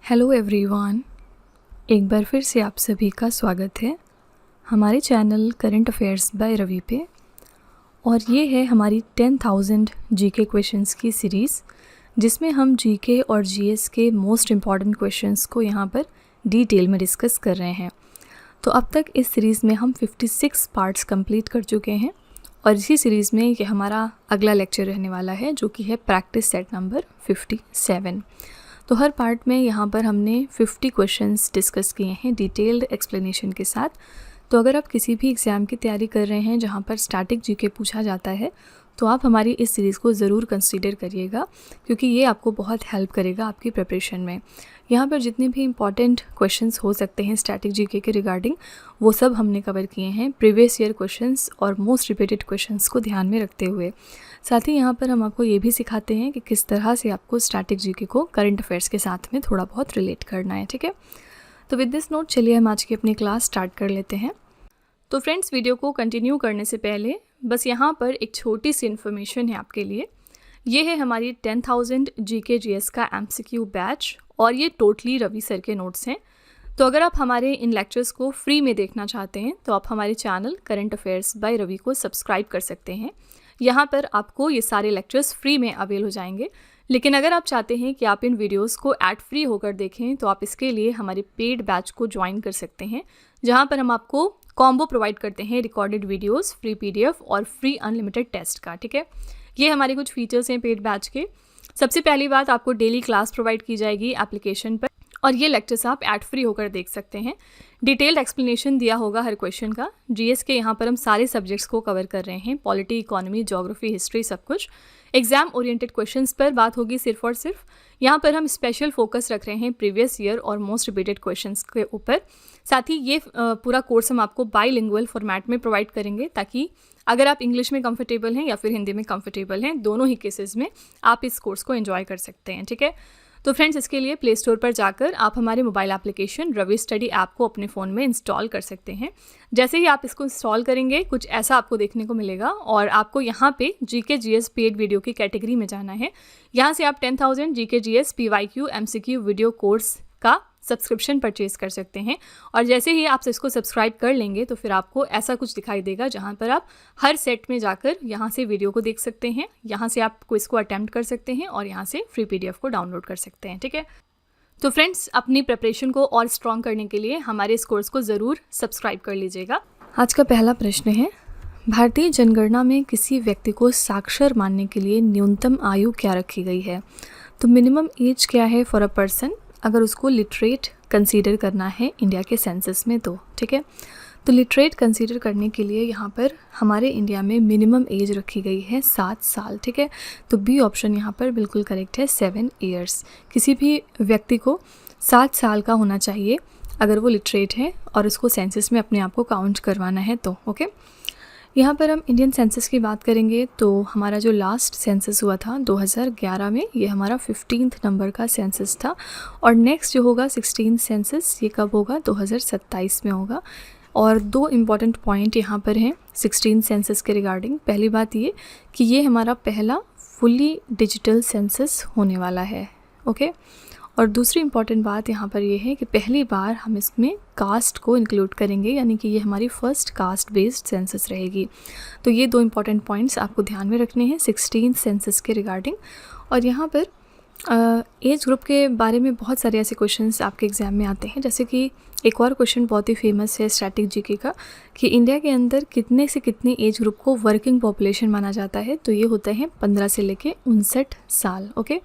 Hello everyone, एक बार फिर से आप सभी का स्वागत है हमारे channel current affairs by Ravi पे। और ये है हमारी 10,000 जीके क्वेश्चंस की सीरीज़, जिसमें हम जीके और जीएस के मोस्ट इम्पॉर्टेंट क्वेश्चंस को यहाँ पर डिटेल में डिस्कस कर रहे हैं। तो अब तक इस सीरीज़ में हम 56 पार्ट्स कंप्लीट कर चुके हैं और इसी सीरीज़ में ये हमारा अगला लेक्चर रहने वाला है, जो कि है प्रैक्टिस सेट नंबर 57। तो हर पार्ट में यहाँ पर हमने 50 क्वेश्चंस डिस्कस किए हैं डिटेल्ड एक्सप्लेनेशन के साथ। तो अगर आप किसी भी एग्ज़ाम की तैयारी कर रहे हैं जहाँ पर स्टैटिक जीके पूछा जाता है, तो आप हमारी इस सीरीज़ को ज़रूर कंसीडर करिएगा, क्योंकि ये आपको बहुत हेल्प करेगा आपकी प्रिपरेशन में। यहाँ पर जितने भी इंपॉर्टेंट क्वेश्चंस हो सकते हैं स्टैटिक जीके के रिगार्डिंग, वो सब हमने कवर किए हैं प्रीवियस ईयर क्वेश्चंस और मोस्ट रिपीटेड क्वेश्चंस को ध्यान में रखते हुए। साथ ही यहाँ पर हम आपको ये भी सिखाते हैं कि किस तरह से आपको स्टैटिक जीके को करंट अफेयर्स के साथ में थोड़ा बहुत रिलेट करना है। ठीक है, तो विद दिस नोट चलिए हम आज की अपनी क्लास स्टार्ट कर लेते हैं। तो फ्रेंड्स, वीडियो को कंटिन्यू करने से पहले बस यहाँ पर एक छोटी सी इन्फॉर्मेशन है आपके लिए। ये है हमारी 10,000 जीके जीएस का एमसीक्यू बैच और ये टोटली रवि सर के नोट्स हैं। तो अगर आप हमारे इन लेक्चर्स को फ्री में देखना चाहते हैं तो आप हमारे channel current affairs by Ravi को सब्सक्राइब कर सकते हैं। यहाँ पर आपको ये सारे लेक्चर्स फ्री में अवेल हो जाएंगे। लेकिन अगर आप चाहते हैं कि आप इन वीडियोस को एड फ्री होकर देखें, तो आप इसके लिए हमारे पेड बैच को ज्वाइन कर सकते हैं, जहाँ पर हम आपको कॉम्बो प्रोवाइड करते हैं रिकॉर्डेड वीडियोस, फ्री पीडीएफ और फ्री अनलिमिटेड टेस्ट का। ठीक है, ये हमारे कुछ फीचर्स हैं पेड बैच के। सबसे पहली बात, आपको डेली क्लास प्रोवाइड की जाएगी एप्लीकेशन पर, और ये लेक्चर्स आप एड फ्री होकर देख सकते हैं। डिटेल्ड एक्सप्लेनेशन दिया होगा हर क्वेश्चन का। जीएस के यहाँ पर हम सारे सब्जेक्ट्स को कवर कर रहे हैं, पॉलिटी, इकोनॉमी, ज्योग्राफी, हिस्ट्री, सब कुछ। एग्जाम ओरिएंटेड क्वेश्चंस पर बात होगी सिर्फ और सिर्फ। यहाँ पर हम स्पेशल फोकस रख रहे हैं प्रीवियस ईयर और मोस्ट रिपीटेड क्वेश्चंस के ऊपर। साथ ही ये पूरा कोर्स हम आपको बाईलिंगुअल फॉर्मेट में प्रोवाइड करेंगे, ताकि अगर आप इंग्लिश में कंफर्टेबल हैं या फिर हिंदी में कंफर्टेबल हैं, दोनों ही केसेस में आप इस कोर्स को एंजॉय कर सकते हैं। ठीक है, तो फ्रेंड्स, इसके लिए प्ले स्टोर पर जाकर आप हमारे mobile application Ravi study app को अपने फ़ोन में इंस्टॉल कर सकते हैं। जैसे ही आप इसको इंस्टॉल करेंगे, कुछ ऐसा आपको देखने को मिलेगा और आपको यहाँ पे जीके जीएस पेड वीडियो की कैटेगरी में जाना है। यहाँ से आप 10,000 GK GS PYQ MCQ video course का सब्सक्रिप्शन परचेज कर सकते हैं। और जैसे ही आप इसको सब्सक्राइब कर लेंगे, तो फिर आपको ऐसा कुछ दिखाई देगा, जहाँ पर आप हर सेट में जाकर यहाँ से वीडियो को देख सकते हैं, यहाँ से आप क्विज को अटेम्प्ट कर सकते हैं और यहाँ से फ्री पीडीएफ को डाउनलोड कर सकते हैं। ठीक है, तो फ्रेंड्स, अपनी प्रिपरेशन को और स्ट्रॉन्ग करने के लिए हमारे इस कोर्स को ज़रूर सब्सक्राइब कर लीजिएगा। आज का पहला प्रश्न है, भारतीय जनगणना में किसी व्यक्ति को साक्षर मानने के लिए न्यूनतम आयु क्या रखी गई है? तो मिनिमम एज क्या है फॉर अ पर्सन अगर उसको लिटरेट कंसीडर करना है इंडिया के सेंसस में? तो ठीक है, तो लिटरेट कंसीडर करने के लिए यहाँ पर हमारे इंडिया में मिनिमम एज रखी गई है 7 साल। ठीक है, तो बी ऑप्शन यहाँ पर बिल्कुल करेक्ट है, 7 ईयर्स। किसी भी व्यक्ति को 7 साल का होना चाहिए अगर वो लिटरेट है और उसको सेंसस में अपने आप को काउंट करवाना है तो। ओके, यहाँ पर हम इंडियन सेंसस की बात करेंगे तो हमारा जो लास्ट सेंसस हुआ था 2011 में, ये हमारा 15th नंबर का सेंसस था। और नेक्स्ट जो होगा 16th सेंसस, ये कब होगा? 2027 में होगा। और 2 इम्पॉर्टेंट पॉइंट यहाँ पर हैं 16th सेंसस के रिगार्डिंग। पहली बात ये कि ये हमारा पहला फुली डिजिटल सेंसस होने वाला है। ओके, और दूसरी इम्पॉर्टेंट बात यहाँ पर ये है कि पहली बार हम इसमें कास्ट को इंक्लूड करेंगे, यानी कि ये हमारी फर्स्ट कास्ट बेस्ड सेंसस रहेगी। तो ये 2 इम्पॉर्टेंट पॉइंट्स आपको ध्यान में रखने हैं 16th सेंसस के रिगार्डिंग। और यहाँ पर एज ग्रुप के बारे में बहुत सारे ऐसे क्वेश्चंस आपके एग्ज़ाम में आते हैं, जैसे कि एक और क्वेश्चन बहुत ही फेमस है स्टैटिक जीके का, कि इंडिया के अंदर कितने से कितने एज ग्रुप को वर्किंग पॉपुलेशन माना जाता है? तो ये होते हैं 15 से लेके 59 साल। ओके,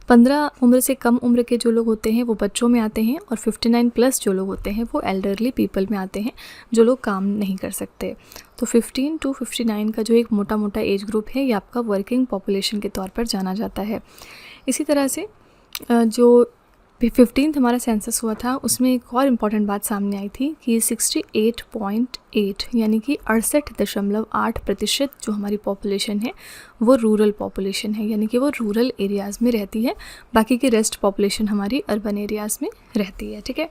15 उम्र से कम उम्र के जो लोग होते हैं वो बच्चों में आते हैं, और 59 प्लस जो लोग होते हैं वो एल्डरली पीपल में आते हैं, जो लोग काम नहीं कर सकते। तो 15 to 59 का जो एक मोटा मोटा एज ग्रुप है, ये आपका वर्किंग पॉपुलेशन के तौर पर जाना जाता है। इसी तरह से जो 15th हमारा सेंसस हुआ था, उसमें एक और इम्पॉर्टेंट बात सामने आई थी कि 68.8 यानी कि 68.8% जो हमारी पॉपुलेशन है वो रूरल पॉपुलेशन है, यानी कि वो रूरल एरियाज़ में रहती है। बाकी की रेस्ट पॉपुलेशन हमारी अर्बन एरियाज़ में रहती है। ठीक है,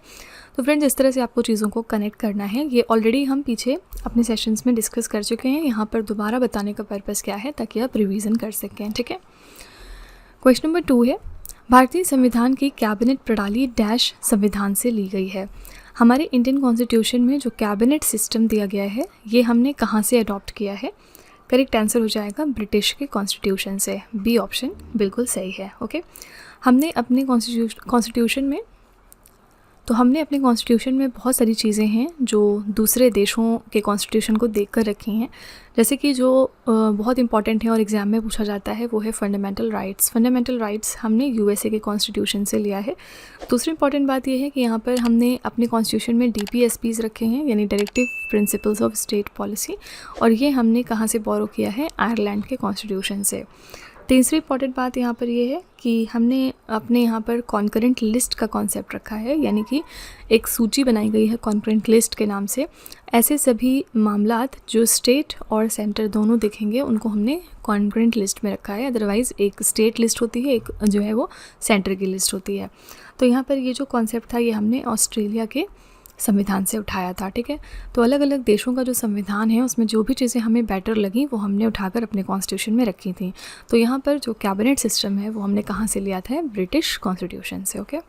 तो फ्रेंड्स, इस तरह से आपको चीज़ों को कनेक्ट करना है। ये ऑलरेडी हम पीछे अपने सेशंस में डिस्कस कर चुके हैं। यहाँ पर दोबारा बताने का पर्पज़ क्या है, ताकि आप रिवीजन कर सकें। ठीक है, क्वेश्चन नंबर 2 है, भारतीय संविधान की कैबिनेट प्रणाली डैश संविधान से ली गई है। हमारे इंडियन कॉन्स्टिट्यूशन में जो कैबिनेट सिस्टम दिया गया है ये हमने कहाँ से अडॉप्ट किया है? करेक्ट आंसर हो जाएगा ब्रिटिश के कॉन्स्टिट्यूशन से। बी ऑप्शन बिल्कुल सही है। ओके, हमने अपने कॉन्स्टिट्यूशन में बहुत सारी चीज़ें हैं जो दूसरे देशों के कॉन्स्टिट्यूशन को देखकर रखी हैं, जैसे कि जो बहुत इंपॉर्टेंट है और एग्ज़ाम में पूछा जाता है वो है फंडामेंटल राइट्स। फंडामेंटल राइट्स हमने यूएसए के कॉन्स्टिट्यूशन से लिया है। दूसरी इंपॉर्टेंट बात यह है कि यहाँ पर हमने अपने कॉन्स्टिट्यूशन में DPSPs रखे हैं, यानी directive principles of state policy, और ये हमने कहाँ से बोरो किया है? आयरलैंड के कॉन्स्टिट्यूशन से। तीसरी इंपॉर्टेंट बात यहाँ पर ये है कि हमने अपने यहाँ पर कॉन्करेंट लिस्ट का कॉन्सेप्ट रखा है, यानी कि एक सूची बनाई गई है कॉन्करेंट लिस्ट के नाम से। ऐसे सभी मामलात जो स्टेट और सेंटर दोनों देखेंगे उनको हमने कॉन्करेंट लिस्ट में रखा है। अदरवाइज़ एक स्टेट लिस्ट होती है, एक जो है वो सेंटर की लिस्ट होती है। तो यहाँ पर ये जो कॉन्सेप्ट था ये हमने ऑस्ट्रेलिया के संविधान से उठाया था। ठीक है, तो अलग अलग देशों का जो संविधान है उसमें जो भी चीज़ें हमें बेटर लगी वो हमने उठाकर अपने कॉन्स्टिट्यूशन में रखी थी। तो यहाँ पर जो कैबिनेट सिस्टम है वो हमने कहाँ से लिया था? ब्रिटिश कॉन्स्टिट्यूशन से। ओके,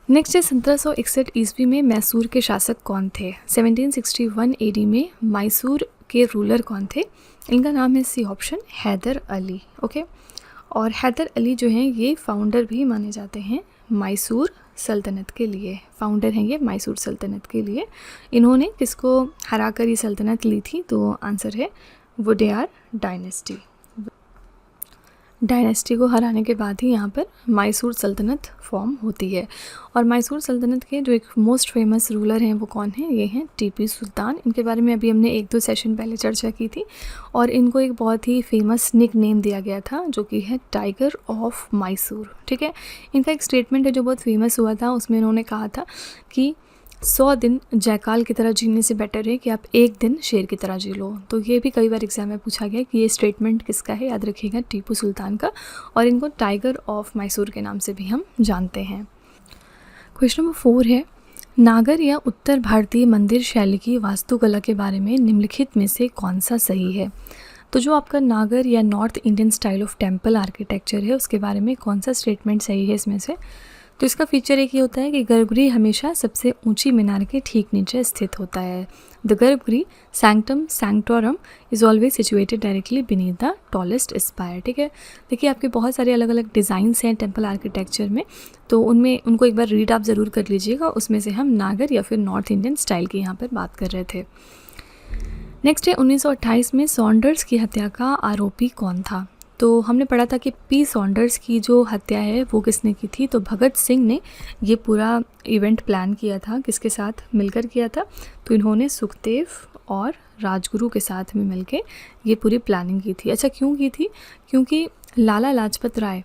नेक्स्ट है 1761 ईस्वी में मैसूर के शासक कौन थे? 1761 AD में मैसूर के रूलर कौन थे? इनका नाम है C option Haider Ali. Okay, और हैदर अली जो हैं ये फाउंडर भी माने जाते हैं मैसूर सल्तनत के लिए। फाउंडर हैं ये मैसूर सल्तनत के लिए। इन्होंने किसको हरा कर ये सल्तनत ली थी? तो आंसर है वुडेयार डायनेस्टी। डायनेस्टी को हराने के बाद ही यहाँ पर मैसूर सल्तनत फॉर्म होती है। और मैसूर सल्तनत के जो एक मोस्ट फेमस रूलर हैं वो कौन हैं? ये हैं टीपू सुल्तान। इनके बारे में अभी हमने 1-2 सेशन पहले चर्चा की थी, और इनको एक बहुत ही फेमस निक नेम दिया गया था जो कि है टाइगर ऑफ मैसूर। ठीक है, इनका एक स्टेटमेंट है जो बहुत फेमस हुआ था, उसमें इन्होंने कहा था कि 100 दिन जयकाल की तरह जीने से बेटर है कि आप एक दिन शेर की तरह जी लो। तो ये भी कई बार एग्जाम में पूछा गया कि ये स्टेटमेंट किसका है? याद रखिएगा टीपू सुल्तान का, और इनको टाइगर ऑफ मैसूर के नाम से भी हम जानते हैं। क्वेश्चन नंबर 4 है, नागर या उत्तर भारतीय मंदिर शैली की वास्तुकला के बारे में निम्नलिखित में से कौन सा सही है? तो जो आपका नागर या north Indian style of temple architecture है उसके बारे में कौन सा स्टेटमेंट सही है इसमें से? तो इसका फीचर एक ये होता है कि गर्भगृह हमेशा सबसे ऊंची मीनार के ठीक नीचे स्थित होता है। The garbhagriha sanctum sanctorum is always situated directly beneath the tallest spire. ठीक है, देखिए आपके बहुत सारे अलग अलग डिज़ाइंस हैं टेम्पल आर्किटेक्चर में, तो उनमें उनको एक बार रीड आप ज़रूर कर लीजिएगा। उसमें से हम नागर या फिर नॉर्थ इंडियन स्टाइल की यहाँ पर बात कर रहे थे। नेक्स्ट है 1928 में सॉन्डर्स की हत्या का आरोपी कौन था? तो हमने पढ़ा था कि पी सॉन्डर्स की जो हत्या है वो किसने की थी? तो भगत सिंह ने ये पूरा इवेंट प्लान किया था। किसके साथ मिलकर किया था? तो इन्होंने सुखदेव और राजगुरु के साथ में मिलके ये पूरी प्लानिंग की थी। अच्छा, क्यों की थी? क्योंकि लाला लाजपत राय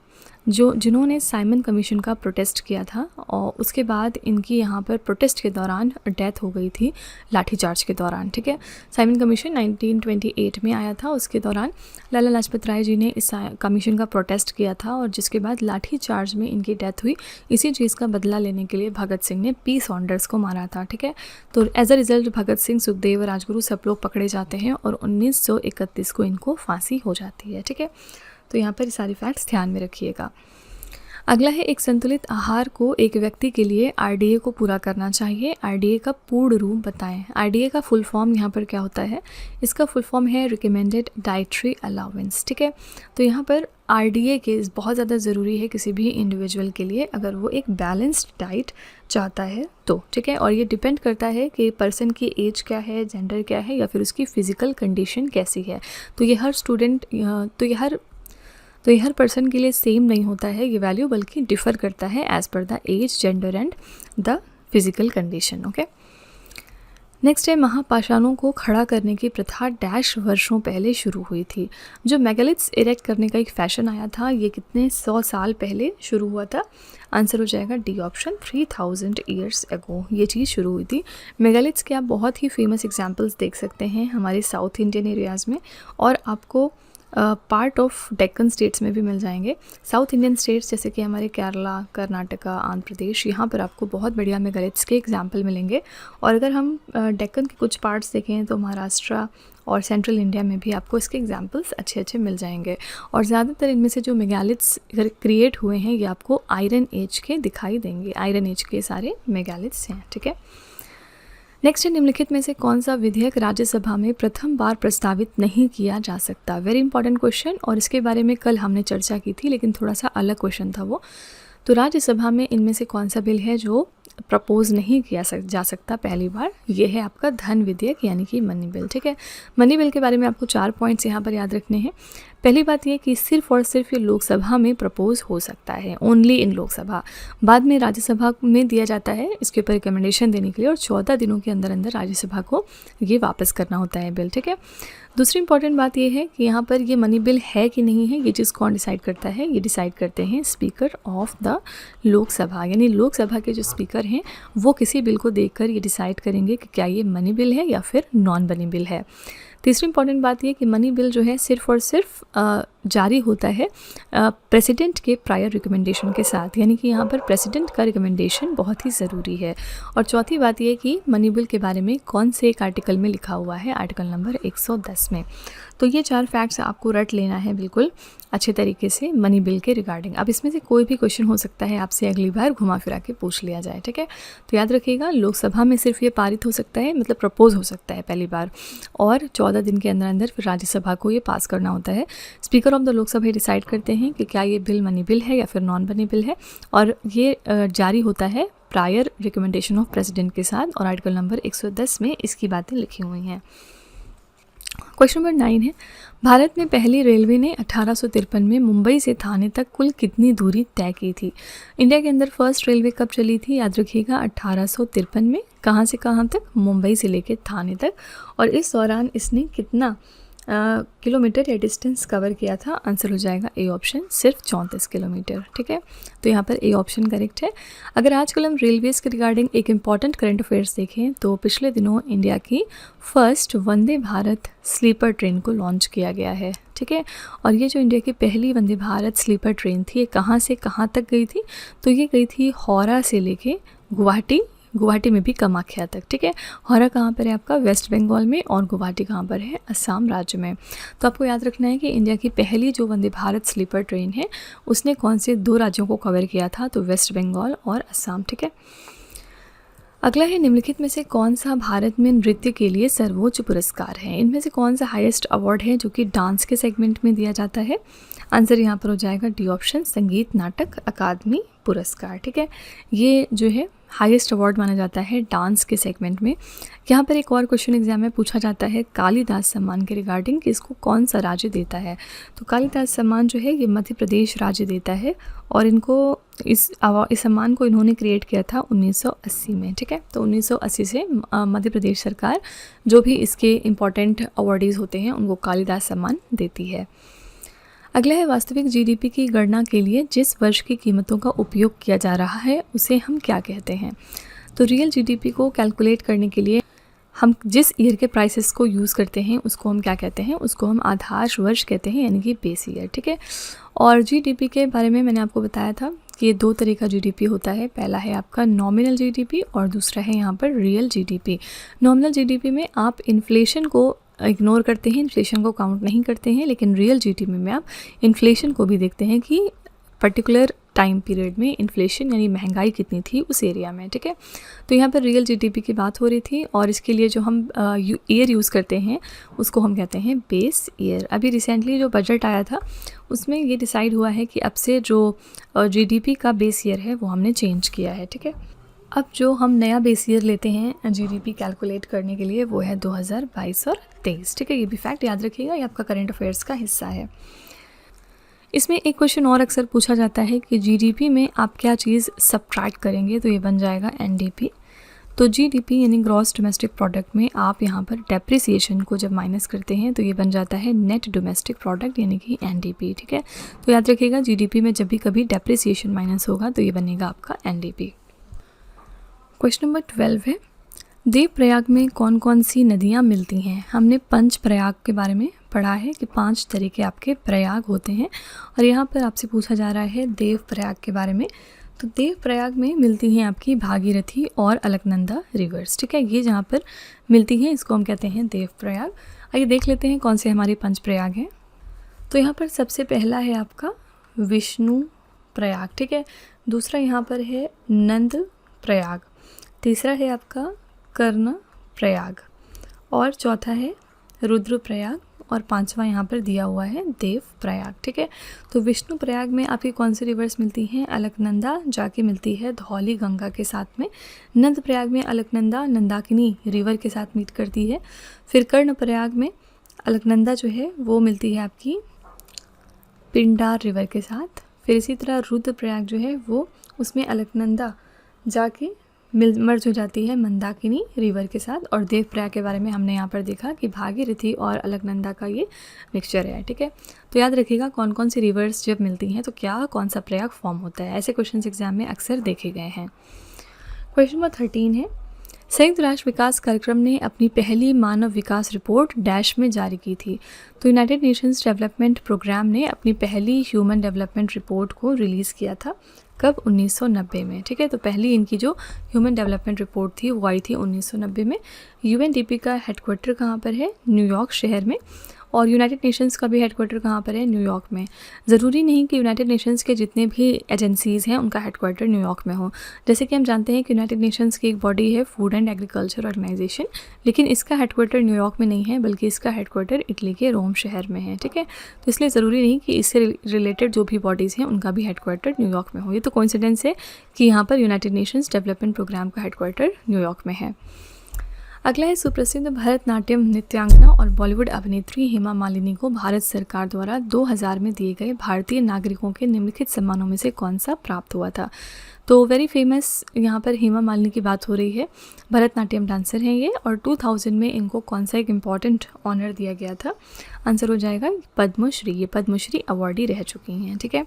जिन्होंने साइमन कमीशन का प्रोटेस्ट किया था, और उसके बाद इनकी यहाँ पर प्रोटेस्ट के दौरान डेथ हो गई थी लाठीचार्ज के दौरान। ठीक है, साइमन कमीशन 1928 में आया था, उसके दौरान लाला लाजपत राय जी ने इस कमीशन का प्रोटेस्ट किया था, और जिसके बाद लाठीचार्ज में इनकी डेथ हुई। इसी चीज़ का बदला लेने के लिए भगत सिंह ने पी सॉन्डर्स को मारा था। ठीक है, तो as a result Bhagat Singh, Sukhdev और राजगुरु सब लोग पकड़े जाते हैं और 1931 को इनको फांसी हो जाती है। ठीक है, तो यहाँ पर सारी फैक्ट्स ध्यान में रखिएगा। अगला है, एक संतुलित आहार को एक व्यक्ति के लिए RDA को पूरा करना चाहिए। RDA का पूर्ण रूप बताएं। RDA का फुल फॉर्म यहाँ पर क्या होता है? इसका फुल फॉर्म है रिकमेंडेड डाइटरी अलाउंस। ठीक है, तो यहाँ पर RDA के बहुत ज़्यादा ज़रूरी है किसी भी इंडिविजुअल के लिए अगर वो एक बैलेंस्ड डाइट चाहता है तो। ठीक है, और ये डिपेंड करता है कि पर्सन की एज क्या है, जेंडर क्या है, या फिर उसकी फ़िज़िकल कंडीशन कैसी है। तो ये हर स्टूडेंट तो ये हर पर्सन के लिए सेम नहीं होता है ये वैल्यू, बल्कि डिफ़र करता है as per the age, gender and the physical condition. Okay, next है, महापाषाणों को खड़ा करने की प्रथा डैश वर्षों पहले शुरू हुई थी। जो मेगालिथ्स इरेक्ट करने का एक फैशन आया था ये कितने 100 साल पहले शुरू हुआ था? आंसर हो जाएगा डी ऑप्शन, 3000 ईयर्स एगो ये चीज़ शुरू हुई थी। मेगालिथ्स के आप बहुत ही फेमस एग्जाम्पल्स देख सकते हैं हमारे साउथ इंडियन एरियाज़ में, और आपको पार्ट ऑफ डेक्कन स्टेट्स में भी मिल जाएंगे। साउथ इंडियन स्टेट्स जैसे कि हमारे केरला, कर्नाटका, आंध्र प्रदेश, यहाँ पर आपको बहुत बढ़िया मेगालिथ्स के एग्जाम्पल मिलेंगे। और अगर हम डेक्कन के कुछ पार्ट्स देखें तो महाराष्ट्र और सेंट्रल इंडिया में भी आपको इसके एग्जाम्पल्स अच्छे अच्छे मिल जाएंगे। और ज़्यादातर इनमें से जो मेगालिथ्स क्रिएट हुए हैं ये आपको आयरन एज के दिखाई देंगे, आयरन एज के सारे मेगालिथ्स हैं। ठीक है, नेक्स्ट है, निम्नलिखित में से कौन सा विधेयक राज्यसभा में प्रथम बार प्रस्तावित नहीं किया जा सकता। वेरी इंपॉर्टेंट क्वेश्चन, और इसके बारे में कल हमने चर्चा की थी, लेकिन थोड़ा सा अलग क्वेश्चन था वो। तो राज्यसभा में इनमें से कौन सा बिल है जो प्रपोज नहीं किया जा सकता पहली बार, ये है आपका धन विधेयक यानी कि मनी बिल। ठीक है, मनी बिल के बारे में आपको 4 पॉइंट्स यहाँ पर याद रखने हैं। पहली बात ये कि सिर्फ और सिर्फ ये लोकसभा में प्रपोज हो सकता है, ओनली इन लोकसभा। बाद में राज्यसभा में दिया जाता है इसके ऊपर रिकमेंडेशन देने के लिए, और 14 दिनों के अंदर अंदर राज्यसभा को ये वापस करना होता है बिल। ठीक है, दूसरी इंपॉर्टेंट बात ये है कि यहाँ पर ये मनी बिल है कि नहीं है, ये चीज़ कौन डिसाइड करता है, ये डिसाइड करते हैं स्पीकर ऑफ द लोकसभा, यानी लोकसभा के जो स्पीकर हैं वो किसी बिल को देखकर ये डिसाइड करेंगे कि क्या ये मनी बिल है या फिर नॉन मनी बिल है। तीसरी इंपॉर्टेंट बात ये कि मनी बिल जो है सिर्फ और सिर्फ जारी होता है प्रेसिडेंट के प्रायर रिकमेंडेशन के साथ, यानी कि यहाँ पर प्रेसिडेंट का रिकमेंडेशन बहुत ही ज़रूरी है। और चौथी बात ये कि मनी बिल के बारे में कौन से एक आर्टिकल में लिखा हुआ है, आर्टिकल नंबर 110 में। तो ये 4 फैक्ट्स आपको रट लेना है बिल्कुल अच्छे तरीके से मनी बिल के रिगार्डिंग। अब इसमें से कोई भी क्वेश्चन हो सकता है आपसे अगली बार घुमा फिरा के पूछ लिया जाए। ठीक है, तो याद रखिएगा लोकसभा में सिर्फ ये पारित हो सकता है, मतलब प्रपोज हो सकता है पहली बार, और 14 दिन के अंदर अंदर फिर राज्यसभा को ये पास करना होता है। Speaker of the Lok Sabha decide करते हैं कि क्या ये बिल मनी बिल है या फिर नॉन मनी बिल है, और ये जारी होता है प्रायर रिकमेंडेशन ऑफ प्रेसिडेंट के साथ, और आर्टिकल नंबर 110 में इसकी बातें लिखी हुई हैं। क्वेश्चन नंबर 9 है, भारत में पहली रेलवे ने 1853 में मुंबई से थाने तक कुल कितनी दूरी तय की थी। इंडिया के अंदर फर्स्ट रेलवे कब चली थी, याद रखिएगा 1853 में। कहाँ से कहाँ तक, मुंबई से लेकर थाने तक, और इस दौरान इसने कितना किलोमीटर या डिस्टेंस कवर किया था। आंसर हो जाएगा ए ऑप्शन, सिर्फ 34 किलोमीटर। ठीक है, तो यहाँ पर ए ऑप्शन करेक्ट है। अगर आजकल हम रेलवेज़ के रिगार्डिंग एक इम्पॉर्टेंट करंट अफेयर्स देखें तो पिछले दिनों इंडिया की first Vande Bharat sleeper train को लॉन्च किया गया है। ठीक है, और ये जो इंडिया की पहली वंदे भारत स्लीपर ट्रेन थी, ये कहाँ से कहाँ तक गई थी, तो ये गई थी हौरा से लेके गुवाहाटी में भी कामाख्या तक। ठीक है, हौरा कहाँ पर है आपका, वेस्ट बंगाल में, और गुवाहाटी कहाँ पर है, असम राज्य में। तो आपको याद रखना है कि इंडिया की पहली जो वंदे भारत स्लीपर ट्रेन है उसने कौन से 2 राज्यों को कवर किया था, तो वेस्ट बंगाल और असम। ठीक है, अगला है, निम्नलिखित में से कौन सा भारत में नृत्य के लिए सर्वोच्च पुरस्कार है। इनमें से कौन सा हाईएस्ट अवार्ड है जो कि डांस के सेगमेंट में दिया जाता है। आंसर यहाँ पर हो जाएगा डी ऑप्शन, संगीत नाटक अकादमी पुरस्कार। ठीक है, ये जो है हाईएस्ट अवार्ड माना जाता है डांस के सेगमेंट में। यहाँ पर एक और क्वेश्चन एग्जाम में पूछा जाता है कालिदास सम्मान के रिगार्डिंग कि इसको कौन सा राज्य देता है। तो कालिदास सम्मान जो है ये मध्य प्रदेश राज्य देता है, और इनको इस सम्मान को इन्होंने क्रिएट किया था 1980 में। ठीक है, तो 1980 से मध्य प्रदेश सरकार जो भी इसके इम्पॉर्टेंट अवार्डीज़ होते हैं उनको कालिदास सम्मान देती है। अगला है, वास्तविक जीडीपी की गणना के लिए जिस वर्ष की कीमतों का उपयोग किया जा रहा है उसे हम क्या कहते हैं। तो रियल जीडीपी को कैलकुलेट करने के लिए हम जिस ईयर के प्राइसेस को यूज़ करते हैं उसको हम क्या कहते हैं, उसको हम आधार वर्ष कहते हैं, यानी कि बेस ईयर। ठीक है, और जीडीपी के बारे में मैंने आपको बताया था कि ये 2 तरह का जीडीपी होता है। पहला है आपका नॉमिनल जीडीपी और दूसरा है यहाँ पर रियल जीडीपी। नॉमिनल जीडीपी में आप इन्फ्लेशन को इग्नोर करते हैं, इन्फ्लेशन को काउंट नहीं करते हैं, लेकिन रियल जीडीपी में आप इन्फ्लेशन को भी देखते हैं कि पर्टिकुलर टाइम पीरियड में इन्फ्लेशन यानी महंगाई कितनी थी उस एरिया में। ठीक है, तो यहाँ पर रियल जीडीपी की बात हो रही थी, और इसके लिए जो हम ईयर यूज़ करते हैं उसको हम कहते हैं बेस ईयर। अभी रिसेंटली जो बजट आया था उसमें ये डिसाइड हुआ है कि अब से जो जीडीपी का बेस ईयर है वो हमने चेंज किया है। ठीक है, अब जो हम नया बेस ईयर लेते हैं जीडीपी कैलकुलेट करने के लिए वो है 2022 और 23। ठीक है, ये भी फैक्ट याद रखिएगा, ये आपका करंट अफेयर्स का हिस्सा है। इसमें एक क्वेश्चन और अक्सर पूछा जाता है कि जीडीपी में आप क्या चीज़ सब्ट्रैक्ट करेंगे, तो ये बन जाएगा एनडीपी। तो जीडीपी यानी ग्रॉस डोमेस्टिक प्रोडक्ट में आप यहाँ पर डेप्रिसिएशन को जब माइनस करते हैं तो ये बन जाता है नेट डोमेस्टिक प्रोडक्ट यानी कि एनडीपी। ठीक है, तो याद रखिएगा जीडीपी में जब भी कभी डेप्रिसिएशन माइनस होगा तो ये बनेगा आपका एनडीपी। क्वेश्चन नंबर 12 है, देवप्रयाग में कौन कौन सी नदियाँ मिलती हैं। हमने पंच प्रयाग के बारे में पढ़ा है कि 5 तरह के आपके प्रयाग होते हैं, और यहाँ पर आपसे पूछा जा रहा है देवप्रयाग के बारे में। तो देवप्रयाग में मिलती हैं आपकी भागीरथी और अलकनंदा रिवर्स। ठीक है, ये जहाँ पर मिलती हैं इसको हम कहते हैं देवप्रयाग। आइए देख लेते हैं कौन से हमारे 5 प्रयाग हैं। तो यहाँ पर सबसे पहला है आपका विष्णु प्रयाग, ठीक है। दूसरा यहाँ पर है नंद प्रयाग, तीसरा है आपका कर्ण प्रयाग, और चौथा है रुद्र प्रयाग, और पांचवा यहाँ पर दिया हुआ है देव प्रयाग, ठीक है। तो विष्णु प्रयाग में आपकी कौन सी रिवर्स मिलती हैं? अलकनंदा जाके मिलती है धौली गंगा के साथ में। नंद प्रयाग में अलकनंदा नंदाकिनी रिवर के साथ मीट करती है। फिर कर्ण प्रयाग में अलकनंदा जो है वो मिलती है आपकी पिंडार रिवर के साथ। फिर इसी तरह रुद्र प्रयाग जो है वो उसमें अलकनंदा जाके मर्ज हो जाती है मंदाकिनी रिवर के साथ। और देव प्रयाग के बारे में हमने यहाँ पर देखा कि भागीरथी और अलकनंदा का ये मिक्सचर है, ठीक है। तो याद रखिएगा कौन कौन सी रिवर्स जब मिलती हैं तो क्या कौन सा प्रयाग फॉर्म होता है। ऐसे क्वेश्चन एग्जाम में अक्सर देखे गए हैं। क्वेश्चन नंबर 13 है, संयुक्त राष्ट्र विकास कार्यक्रम ने अपनी पहली मानव विकास रिपोर्ट डैश में जारी की थी। तो यूनाइटेड नेशंस डेवलपमेंट प्रोग्राम ने अपनी पहली ह्यूमन डेवलपमेंट रिपोर्ट को रिलीज़ किया था। कब? 1990 में, ठीक है। तो पहली इनकी जो ह्यूमन डेवलपमेंट रिपोर्ट थी वो आई थी 1990 में। यूएनडीपी का हेडक्वार्टर कहाँ पर है? न्यूयॉर्क शहर में। और यूनाइटेड नेशंस का भी हेडक्वार्टर कहाँ पर है? न्यूयॉर्क में। ज़रूरी नहीं कि यूनाइटेड नेशंस के जितने भी एजेंसीज़ हैं उनका हेडक्वार्टर न्यूयॉर्क में हो। जैसे कि हम जानते हैं कि यूनाइटेड नेशंस की एक बॉडी है फूड एंड एग्रीकल्चर ऑर्गेनाइजेशन, लेकिन इसका हेडक्वार्टर न्यूयॉर्क में नहीं है बल्कि इसका हेडक्वार्टर इटली के रोम शहर में है, ठीक है। तो इसलिए ज़रूरी नहीं कि इससे रिलेटेड जो भी बॉडीज़ हैं उनका भी हेडक्वार्टर न्यूयॉर्क में हो। ये तो कोइंसिडेंस है कि यहाँ पर यूनाइटेड नेशंस डेवलपमेंट प्रोग्राम का हेडक्वार्टर न्यूयॉर्क में है। अगला है, सुप्रसिद्ध भरतनाट्यम नृत्यांगना और बॉलीवुड अभिनेत्री हेमा मालिनी को भारत सरकार द्वारा 2000 में दिए गए भारतीय नागरिकों के निम्नलिखित सम्मानों में से कौन सा प्राप्त हुआ था? तो वेरी फेमस यहाँ पर हेमा मालिनी की बात हो रही है। भरतनाट्यम डांसर हैं ये, और 2000 में इनको कौन सा एक इम्पॉर्टेंट ऑनर दिया गया था? आंसर हो जाएगा पद्मश्री। ये पद्मश्री अवार्डी रह चुकी हैं, ठीक है।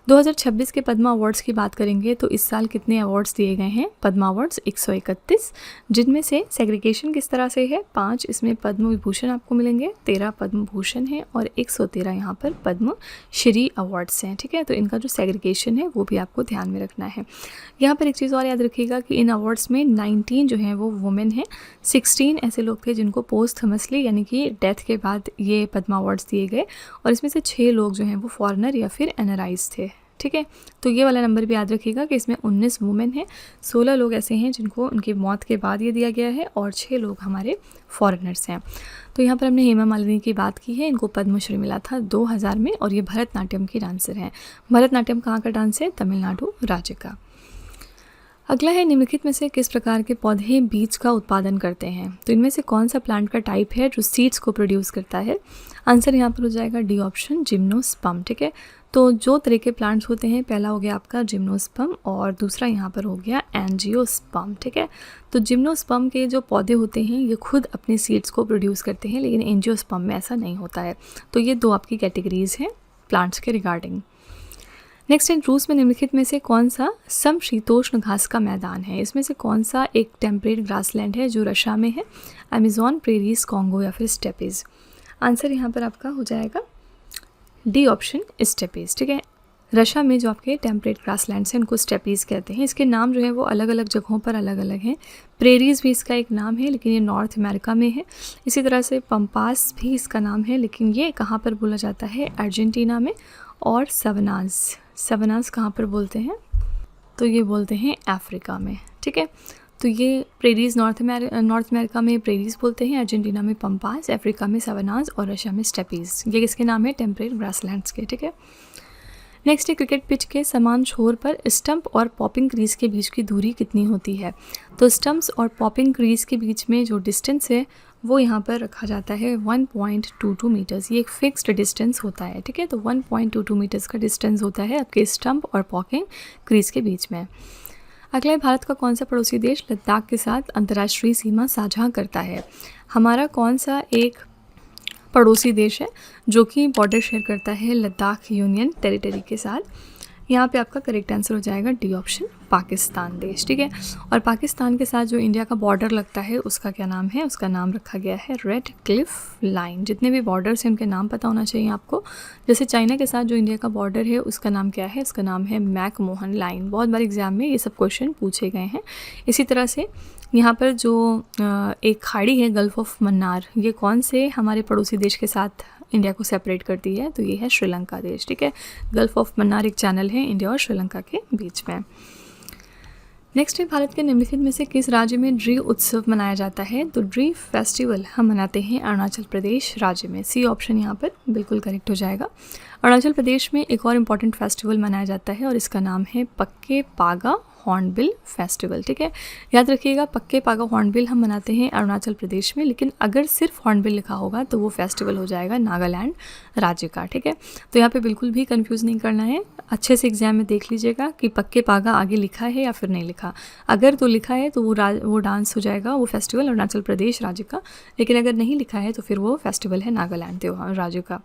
2026 के पद्मा अवार्ड्स की बात करेंगे तो इस साल कितने अवार्ड्स दिए गए हैं? पद्मा अवार्ड्स 131, जिनमें से सेग्रीगेशन किस तरह से है? 5 इसमें पद्म विभूषण आपको मिलेंगे, 13 पद्म भूषण है और 113 यहाँ पर पद्म श्री अवार्ड्स हैं, ठीक है। तो इनका जो सेग्रीगेशन है वो भी आपको ध्यान में रखना है। यहाँ पर एक चीज़ और याद रखिएगा कि इन अवार्ड्स में 19 जो हैं वो वुमेन हैं, 16 ऐसे लोग थे जिनको पोस्टहमसली यानी कि डेथ के बाद ये पद्मा अवार्ड्स दिए गए, और इसमें से 6 लोग जो हैं वो फॉरेनर या फिर एनआरआईज थे, ठीक है। तो ये वाला नंबर भी याद रखिएगा कि इसमें 19 वुमेन हैं, 16 लोग ऐसे हैं जिनको उनकी मौत के बाद ये दिया गया है, और 6 लोग हमारे फॉरेनर्स हैं। तो यहाँ पर हमने हेमा मालिनी की बात की है, इनको पद्मश्री मिला था 2000 में, और ये भरतनाट्यम की डांसर हैं। भरतनाट्यम कहाँ का डांस है? तमिलनाडु राज्य का। अगला है, निम्नलिखित में से किस प्रकार के पौधे बीज का उत्पादन करते हैं? तो इनमें से कौन सा प्लांट का टाइप है जो सीड्स को प्रोड्यूस करता है? आंसर यहाँ पर हो जाएगा डी ऑप्शन, जिम्नोस्पर्म, ठीक है। तो जो तरह के प्लांट्स होते हैं, पहला हो गया आपका जिम्नोस्पर्म और दूसरा यहाँ पर हो गया एंजियोस्पर्म, ठीक है। तो जिम्नोस्पर्म के जो पौधे होते हैं ये खुद अपने सीड्स को प्रोड्यूस करते हैं, लेकिन एंजियोस्पर्म में ऐसा नहीं होता है। तो ये 2 आपकी कैटेगरीज हैं प्लांट्स के रिगार्डिंग। नेक्स्ट है, रूस में निम्नलिखित में से कौन सा समशीतोष्ण घास का मैदान है? इसमें से कौन सा एक टेम्परेट ग्रासलैंड है जो रशिया में है? अमेज़न, प्रेरीज, कॉन्गो या फिर स्टेपीज? आंसर यहाँ पर आपका हो जाएगा डी ऑप्शन, स्टेपीज, ठीक है। रशिया में जो आपके टेम्परेट ग्रासलैंड्स हैं उनको स्टेपीज कहते हैं। इसके नाम जो है वो अलग अलग जगहों पर अलग अलग हैं। प्रेरीज भी इसका एक नाम है लेकिन ये नॉर्थ अमेरिका में है। इसी तरह से पंपास भी इसका नाम है, लेकिन ये कहाँ पर बोला जाता है? अर्जेंटीना में। और सवनाज कहाँ पर बोलते हैं? तो ये बोलते हैं अफ्रीका में, ठीक है। तो ये प्रेरीज नॉर्थ अमेरिका में प्रेरीज बोलते हैं, अर्जेंटीना में पंपास, अफ्रीका में सवनाज और रशिया में स्टेपीज। ये किसके नाम है? टेम्परेट ग्रासलैंड्स के, ठीक है। नेक्स्ट है, क्रिकेट पिच के समान छोर पर स्टंप और पॉपिंग क्रीज के बीच की दूरी कितनी होती है? तो स्टंप्स और पॉपिंग क्रीज के बीच में जो डिस्टेंस है वो यहाँ पर रखा जाता है 1.22 मीटर्स। ये एक फिक्स्ड डिस्टेंस होता है, ठीक है। तो 1.22 मीटर्स का डिस्टेंस होता है आपके स्टंप और पॉपिंग क्रीज के बीच में। अगला है, भारत का कौन सा पड़ोसी देश लद्दाख के साथ अंतर्राष्ट्रीय सीमा साझा करता है? हमारा कौन सा एक पड़ोसी देश है जो कि बॉर्डर शेयर करता है लद्दाख यूनियन टेरिटरी के साथ? यहाँ पे आपका करेक्ट आंसर हो जाएगा डी ऑप्शन, पाकिस्तान देश, ठीक है। और पाकिस्तान के साथ जो इंडिया का बॉर्डर लगता है उसका क्या नाम है, उसका नाम रखा गया है रेड क्लिफ लाइन। जितने भी बॉर्डर्स हैं उनके नाम पता होना चाहिए आपको। जैसे चाइना के साथ जो इंडिया का बॉर्डर है उसका नाम क्या है, उसका नाम है मैकमोहन लाइन। बहुत बार एग्जाम में ये सब क्वेश्चन पूछे गए हैं। इसी तरह से यहाँ पर जो एक खाड़ी है गल्फ़ ऑफ मन्नार, ये कौन से हमारे पड़ोसी देश के साथ इंडिया को सेपरेट करती है, तो ये है श्रीलंका देश, ठीक है। गल्फ़ ऑफ मन्नार एक चैनल है इंडिया और श्रीलंका के बीच में। नेक्स्ट है, भारत के निम्नलिखित में से किस राज्य में ड्री उत्सव मनाया जाता है, तो ड्री फेस्टिवल हम मनाते हैं अरुणाचल प्रदेश राज्य में। सी ऑप्शन यहाँ पर बिल्कुल करेक्ट हो जाएगा। अरुणाचल प्रदेश में एक और इम्पॉर्टेंट फेस्टिवल मनाया जाता है और इसका नाम है पक्के पागा हॉर्नबिल फेस्टिवल, ठीक है। याद रखिएगा, पक्के पागा हॉर्नबिल हम मनाते हैं अरुणाचल प्रदेश में, लेकिन अगर सिर्फ हॉर्नबिल लिखा होगा तो वो फेस्टिवल हो जाएगा नागालैंड राज्य का, ठीक है। तो यहाँ पे बिल्कुल भी कंफ्यूज नहीं करना है, अच्छे से एग्जाम में देख लीजिएगा कि पक्के पागा आगे लिखा है या फिर नहीं लिखा। अगर तो लिखा है तो वो डांस हो जाएगा, वो फेस्टिवल अरुणाचल प्रदेश राज्य का, लेकिन अगर नहीं लिखा है तो फिर वो फेस्टिवल है नागालैंड त्योहार राज्य का।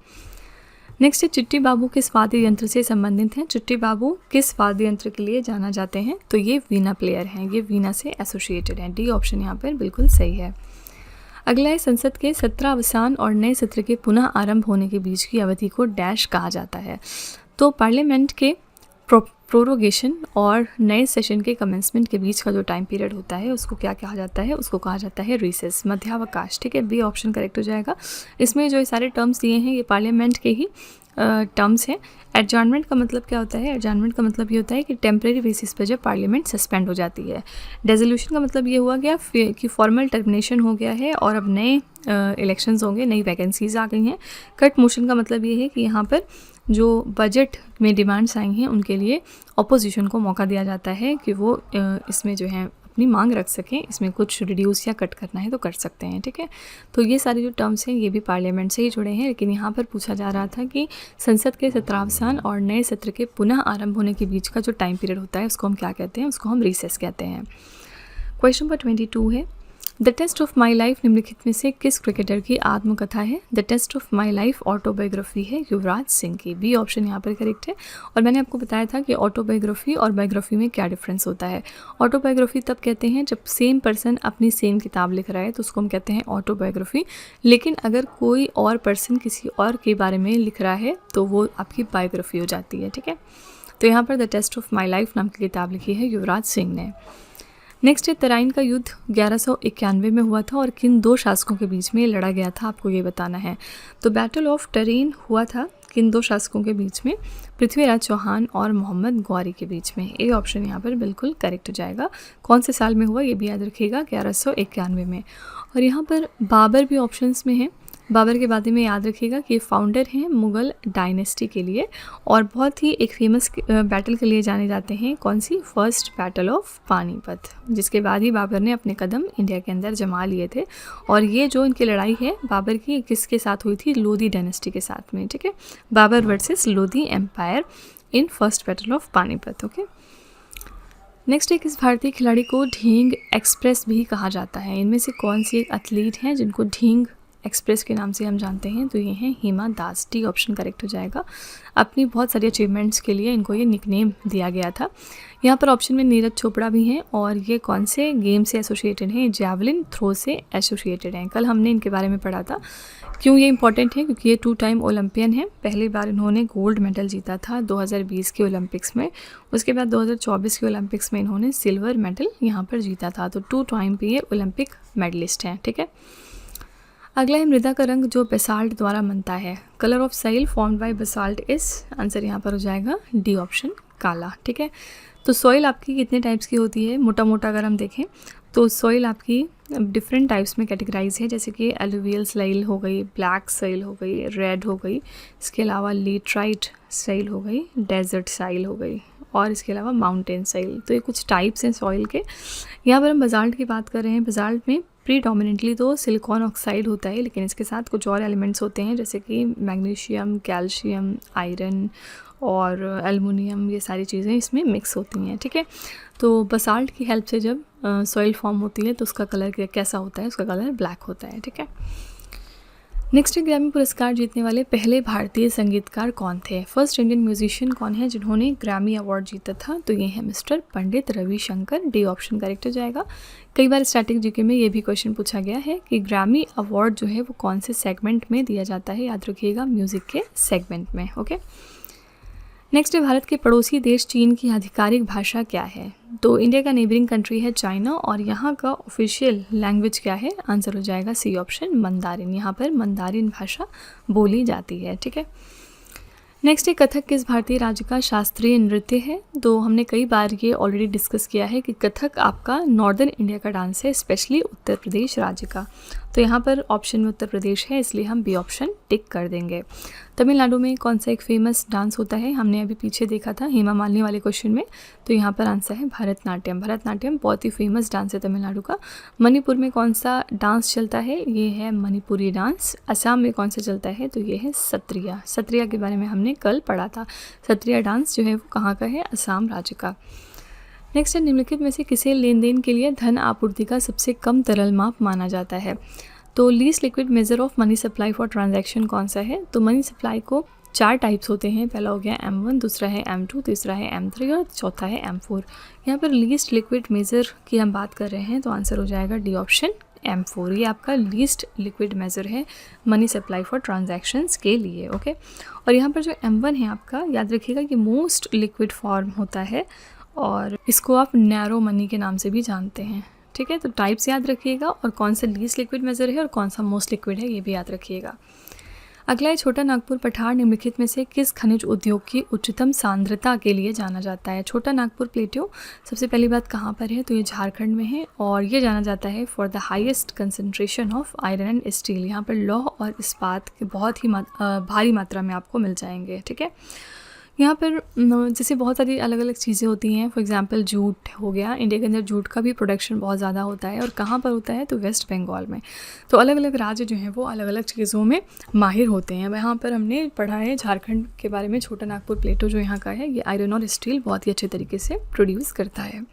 नेक्स्ट है, चिट्टी बाबू किस वाद्य यंत्र से संबंधित हैं। चिट्टी बाबू किस वाद्य यंत्र के लिए जाना जाते हैं, तो ये वीणा प्लेयर हैं, ये वीणा से एसोसिएटेड हैं। डी ऑप्शन यहाँ पर बिल्कुल सही है। अगला है, संसद के सत्रावसान और नए सत्र के पुनः आरंभ होने के बीच की अवधि को डैश कहा जाता है, तो पार्लियामेंट के प्रोरोगेशन और नए सेशन के कमेंसमेंट के बीच का जो टाइम पीरियड होता है उसको क्या कहा जाता है, उसको कहा जाता है रिसेस, मध्यावकाश, ठीक है। बी ऑप्शन करेक्ट हो जाएगा। इसमें जो सारे टर्म्स दिए हैं ये पार्लियामेंट के ही टर्म्स हैं। एडजॉर्नमेंट का मतलब क्या होता है, एडजॉर्नमेंट का मतलब ये होता है कि टेम्प्रेरी बेसिस पर जब पार्लियामेंट सस्पेंड हो जाती है। डेजोल्यूशन का मतलब ये हुआ गया कि फॉर्मल टर्मिनेशन हो गया है और अब नए इलेक्शंस होंगे, नई वैकेंसीज आ गई हैं। कट मोशन का मतलब ये है कि यहाँ पर जो बजट में डिमांड्स आई हैं उनके लिए अपोजिशन को मौका दिया जाता है कि वो इसमें जो है अपनी मांग रख सकें, इसमें कुछ रिड्यूस या कट करना है तो कर सकते हैं, ठीक है। तो ये सारे जो टर्म्स हैं ये भी पार्लियामेंट से ही जुड़े हैं, लेकिन यहाँ पर पूछा जा रहा था कि संसद के सत्रावसान और नए सत्र के पुनः आरंभ होने के बीच का जो टाइम पीरियड होता है उसको हम क्या कहते हैं, उसको हम रिसेस कहते हैं। क्वेश्चन नंबर 22 है, the test of my life निम्नलिखित में से किस क्रिकेटर की आत्मकथा है। The test of my life autobiography है युवराज सिंह की। बी ऑप्शन यहाँ पर करेक्ट है। और मैंने आपको बताया था कि ऑटोबायोग्राफी और बायोग्राफी में क्या डिफरेंस होता है। ऑटोबायोग्राफी तब कहते हैं जब सेम पर्सन अपनी सेम किताब लिख रहा है तो उसको हम कहते हैं ऑटोबायोग्राफी, लेकिन अगर कोई और पर्सन किसी और के बारे में लिख रहा है तो वो आपकी बायोग्राफी हो जाती है, ठीक है। तो यहाँ पर the test of my life नाम की किताब लिखी है युवराज सिंह ने। नेक्स्ट है, तराइन का युद्ध 1191 में हुआ था और किन दो शासकों के बीच में लड़ा गया था, आपको ये बताना है। तो बैटल ऑफ टरेन हुआ था किन दो शासकों के बीच में, पृथ्वीराज चौहान और मोहम्मद गौरी के बीच में। ए ऑप्शन यहाँ पर बिल्कुल करेक्ट हो जाएगा। कौन से साल में हुआ ये भी याद रखिएगा, 1191 में। और यहाँ पर बाबर भी ऑप्शंस में है। बाबर के बारे में याद रखिएगा कि फाउंडर हैं मुग़ल डायनेस्टी के लिए और बहुत ही एक फेमस बैटल के लिए जाने जाते हैं। कौन सी, फर्स्ट बैटल ऑफ पानीपत, जिसके बाद ही बाबर ने अपने कदम इंडिया के अंदर जमा लिए थे। और ये जो इनकी लड़ाई है बाबर की किसके साथ हुई थी, लोधी डायनेस्टी के साथ में, ठीक है। Babar versus Lodhi empire in first battle of Panipat, okay. Next है, किस भारतीय खिलाड़ी को ढींग एक्सप्रेस भी कहा जाता है। इनमें से कौन सी एक एथलीट हैं जिनको ढींग एक्सप्रेस के नाम से हम जानते हैं, तो ये हैं Hima Das. D option correct हो जाएगा। अपनी बहुत सारी अचीवमेंट्स के लिए इनको ये निकनेम दिया गया था। यहाँ पर ऑप्शन में नीरज चोपड़ा भी हैं और ये कौन से गेम से एसोसिएटेड हैं, जैवलिन थ्रो से एसोसिएटेड हैं। कल हमने इनके बारे में पढ़ा था। क्यों ये इंपॉर्टेंट है, क्योंकि ये 2 टाइम ओलंपियन हैं। पहली बार इन्होंने गोल्ड मेडल जीता था 2020 के ओलंपिक्स में, उसके बाद 2024 के ओलंपिक्स में इन्होंने सिल्वर मेडल यहाँ पर जीता था। तो 2 टाइम पे ये ओलंपिक मेडलिस्ट हैं, ठीक है। अगला है, मृदा का रंग जो बेसाल्ट द्वारा बनता है। Colour of soil formed by basalt is, answer यहाँ पर हो जाएगा डी ऑप्शन काला, ठीक है। तो सॉइल आपकी कितने टाइप्स की होती है, मोटा मोटा अगर हम देखें तो सॉइल आपकी डिफरेंट टाइप्स में कैटेगराइज है, जैसे कि एलुवियल सॉइल हो गई, ब्लैक सॉइल हो गई, रेड हो गई, इसके अलावा लेटराइट सॉइल हो गई, डेजर्ट सॉइल हो गई और इसके अलावा माउंटेन सॉइल। तो ये कुछ टाइप्स हैं सॉइल के। यहाँ पर हम बसाल्ट की बात कर रहे हैं। बसाल्ट में प्रीडोमिनेंटली तो सिलिकॉन ऑक्साइड होता है, लेकिन इसके साथ कुछ और एलिमेंट्स होते हैं जैसे कि मैग्नीशियम, कैल्शियम, आयरन और एल्युमिनियम, ये सारी चीज़ें इसमें मिक्स होती हैं, ठीक है। तो बसाल्ट की हेल्प से जब सॉइल फॉर्म होती है तो उसका कलर कैसा होता है, उसका कलर ब्लैक होता है, ठीक है। नेक्स्ट ग्रैमी पुरस्कार जीतने वाले पहले भारतीय संगीतकार कौन थे? फर्स्ट इंडियन म्यूजिशियन कौन है जिन्होंने ग्रैमी अवार्ड जीता था? तो ये है mister Pandit Ravishankar. D option correct हो जाएगा। कई बार स्टैटिक जीके में ये भी क्वेश्चन पूछा गया है कि ग्रैमी अवार्ड जो है वो कौन से सेगमेंट में दिया जाता है? याद रखिएगा, म्यूज़िक के सेगमेंट में। ओके, नेक्स्ट है भारत के पड़ोसी देश चीन की आधिकारिक भाषा क्या है? तो इंडिया का नेबरिंग कंट्री है चाइना, और यहाँ का ऑफिशियल लैंग्वेज क्या है? आंसर हो जाएगा सी ऑप्शन, मंदारिन। यहाँ पर मंदारिन भाषा बोली जाती है। ठीक है, नेक्स्ट है कथक किस भारतीय राज्य का शास्त्रीय नृत्य है? तो हमने कई बार ये ऑलरेडी डिस्कस किया है कि कथक आपका नॉर्दर्न इंडिया का डांस है, स्पेशली उत्तर प्रदेश राज्य का। तो यहाँ पर ऑप्शन में उत्तर प्रदेश है, इसलिए हम बी ऑप्शन टिक कर देंगे। तमिलनाडु में कौन सा एक फेमस डांस होता है? हमने अभी पीछे देखा था हेमा मालिनी वाले क्वेश्चन में। तो यहाँ पर आंसर है भरतनाट्यम। भरतनाट्यम बहुत ही फेमस डांस है तमिलनाडु का। मणिपुर में कौन सा डांस चलता है? ये है मणिपुरी डांस। असम में कौन सा चलता है? तो ये है सत्रिया। सत्रिया के बारे में हमने कल पढ़ा था। सत्रिया डांस जो है वो कहाँ का है? असम राज्य का। नेक्स्ट है निम्नलिखित में से किसे लेन देन के लिए धन आपूर्ति का सबसे कम तरल माप माना जाता है? तो least liquid measure of money supply for transaction कौन सा है? तो मनी सप्लाई को 4 टाइप्स होते हैं। पहला हो गया M1, दूसरा है M2, तीसरा है M3 और चौथा है M4। यहाँ पर लीस्ट लिक्विड मेजर की हम बात कर रहे हैं, तो आंसर हो जाएगा डी ऑप्शन M4। ये आपका लीस्ट लिक्विड मेजर है मनी सप्लाई फॉर ट्रांजैक्शंस के लिए। ओके, और यहाँ पर जो M1 है आपका, याद रखिएगा कि मोस्ट लिक्विड फॉर्म होता है और इसको आप नैरो मनी के नाम से भी जानते हैं। ठीक है, तो टाइप्स याद रखिएगा और कौन सा लीस्ट लिक्विड मेजर है और कौन सा मोस्ट लिक्विड है ये भी याद रखिएगा। अगला है छोटा नागपुर पठार निम्नलिखित में से किस खनिज उद्योग की उच्चतम सांद्रता के लिए जाना जाता है? छोटा नागपुर प्लेट्यू सबसे पहली बात कहाँ पर है? तो ये झारखंड में है और ये जाना जाता है for the highest concentration of iron and steel. यहाँ पर लौह और इस्पात के बहुत ही भारी मात्रा में आपको मिल जाएंगे। ठीक है, यहाँ पर जैसे बहुत सारी अलग अलग चीज़ें होती हैं। फॉर एग्जांपल जूट हो गया, इंडिया के अंदर जूट का भी प्रोडक्शन बहुत ज़्यादा होता है। और कहाँ पर होता है? तो वेस्ट बंगाल में। तो अलग अलग राज्य जो हैं वो अलग अलग चीज़ों में माहिर होते हैं। यहाँ पर हमने पढ़ा है झारखंड के बारे में। छोटा नागपुर प्लेटो जो यहाँ का है, ये आयरन और स्टील बहुत ही अच्छे तरीके से प्रोड्यूस करता है।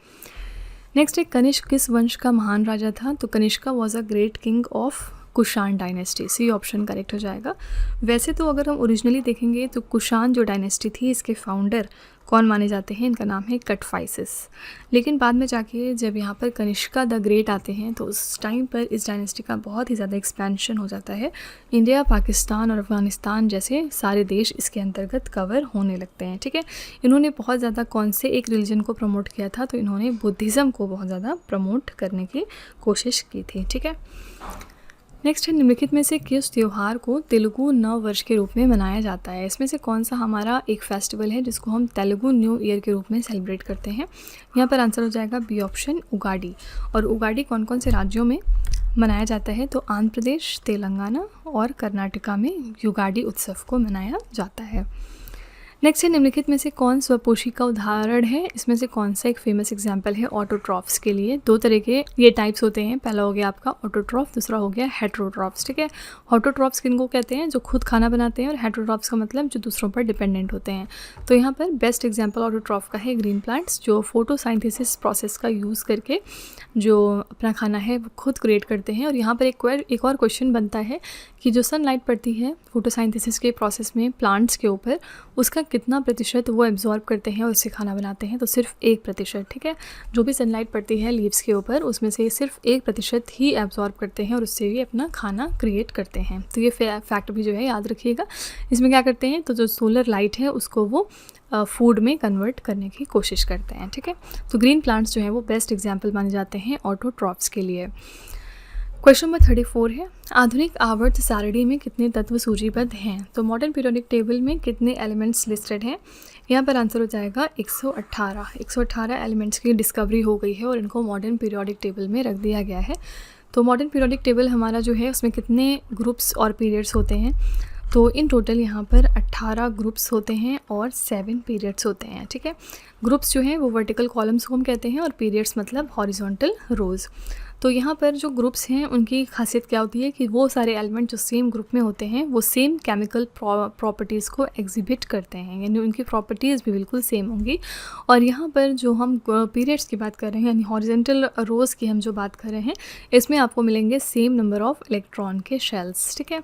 नेक्स्ट है कनिष्क किस वंश का महान राजा था? तो Kanishka was a great king of Kushan dynasty. C option correct हो जाएगा। वैसे तो अगर हम ओरिजिनली देखेंगे तो कुषाण जो डायनेस्टी थी, इसके फाउंडर कौन माने जाते हैं? इनका नाम है कटफाइसिस। लेकिन बाद में जाके जब यहाँ पर कनिष्का द ग्रेट आते हैं तो उस टाइम पर इस डायनेस्टी का बहुत ही ज़्यादा एक्सपेंशन हो जाता है। इंडिया, पाकिस्तान और अफगानिस्तान जैसे सारे देश इसके अंतर्गत कवर होने लगते हैं। ठीक है, इन्होंने बहुत ज़्यादा कौन से एक रिलीजन को प्रमोट किया था? तो इन्होंने बुद्धिज़्म को बहुत ज़्यादा प्रमोट करने की कोशिश की थी। ठीक है, नेक्स्ट है निम्नलिखित में से किस त्यौहार को तेलुगु नव वर्ष के रूप में मनाया जाता है? इसमें से कौन सा हमारा एक फेस्टिवल है जिसको हम तेलुगु न्यू ईयर के रूप में सेलिब्रेट करते हैं? यहाँ पर आंसर हो जाएगा बी ऑप्शन, उगाड़ी। और उगाड़ी कौन कौन से राज्यों में मनाया जाता है? तो आंध्र प्रदेश, तेलंगाना और कर्नाटका में युगाड़ी उत्सव को मनाया जाता है। नेक्स्ट है निम्नलिखित में से कौन स्वपोषी का उदाहरण है? इसमें से कौन सा एक फेमस एग्जाम्पल है ऑटोट्रॉफ्स के लिए? 2 तरह के ये टाइप्स होते हैं। पहला हो गया आपका ऑटोट्रॉफ, दूसरा हो गया हेट्रोट्रॉफ्स। ठीक है, ऑटोट्रॉफ्स किनको कहते हैं? जो खुद खाना बनाते हैं, और हेट्रोट्रॉफ्स का मतलब जो दूसरों पर डिपेंडेंट होते हैं। तो यहाँ पर बेस्ट एग्जाम्पल ऑटोट्रॉफ का है ग्रीन प्लांट्स, जो फोटोसाइंथेसिस प्रोसेस का यूज़ करके जो अपना खाना है वो खुद क्रिएट करते हैं। और यहाँ पर एक और क्वेश्चन बनता है कि जो सनलाइट पड़ती है फोटोसाइंथेसिस के प्रोसेस में प्लांट्स के ऊपर, उसका कितना प्रतिशत वो एब्जॉर्ब करते हैं और उससे खाना बनाते हैं? तो सिर्फ 1%। ठीक है, जो भी सनलाइट पड़ती है लीव्स के ऊपर, उसमें से सिर्फ 1% ही एब्जॉर्ब करते हैं और उससे भी अपना खाना क्रिएट करते हैं। तो ये फैक्ट भी जो है याद रखिएगा। इसमें क्या करते हैं? तो जो सोलर लाइट है उसको वो फूड में कन्वर्ट करने की कोशिश करते हैं। ठीक है, तो ग्रीन प्लांट्स जो हैं वो बेस्ट एग्जाम्पल माने जाते हैं ऑटोट्रॉफ्स के लिए। क्वेश्चन नंबर 34 है, आधुनिक आवर्त सारणी में कितने तत्व सूचीबद्ध हैं? तो मॉडर्न पीरियोडिक टेबल में कितने एलिमेंट्स लिस्टेड हैं? यहाँ पर आंसर हो जाएगा 118 एलिमेंट्स की डिस्कवरी हो गई है और इनको मॉडर्न पीरियोडिक टेबल में रख दिया गया है। तो मॉडर्न पीरियोडिक टेबल हमारा जो है उसमें कितने ग्रुप्स और पीरियड्स होते हैं? तो इन टोटल यहाँ पर 18 ग्रुप्स होते हैं और 7 पीरियड्स होते हैं। ठीक है, ग्रुप्स जो हैं वो वर्टिकल कॉलम्स को हम कहते हैं और पीरियड्स मतलब हॉरिजॉन्टल रोज़। तो यहाँ पर जो ग्रुप्स हैं उनकी खासियत क्या होती है कि वो सारे एलिमेंट जो सेम ग्रुप में होते हैं वो सेम केमिकल प्रॉपर्टीज़ को एग्जिबिट करते हैं, यानी उनकी प्रॉपर्टीज़ भी बिल्कुल सेम होंगी। और यहाँ पर जो हम पीरियड्स की बात कर रहे हैं यानी हॉरिजॉन्टल रोज़ की हम जो बात कर रहे हैं, इसमें आपको मिलेंगे सेम नंबर ऑफ़ इलेक्ट्रॉन के शेल्स। ठीक है,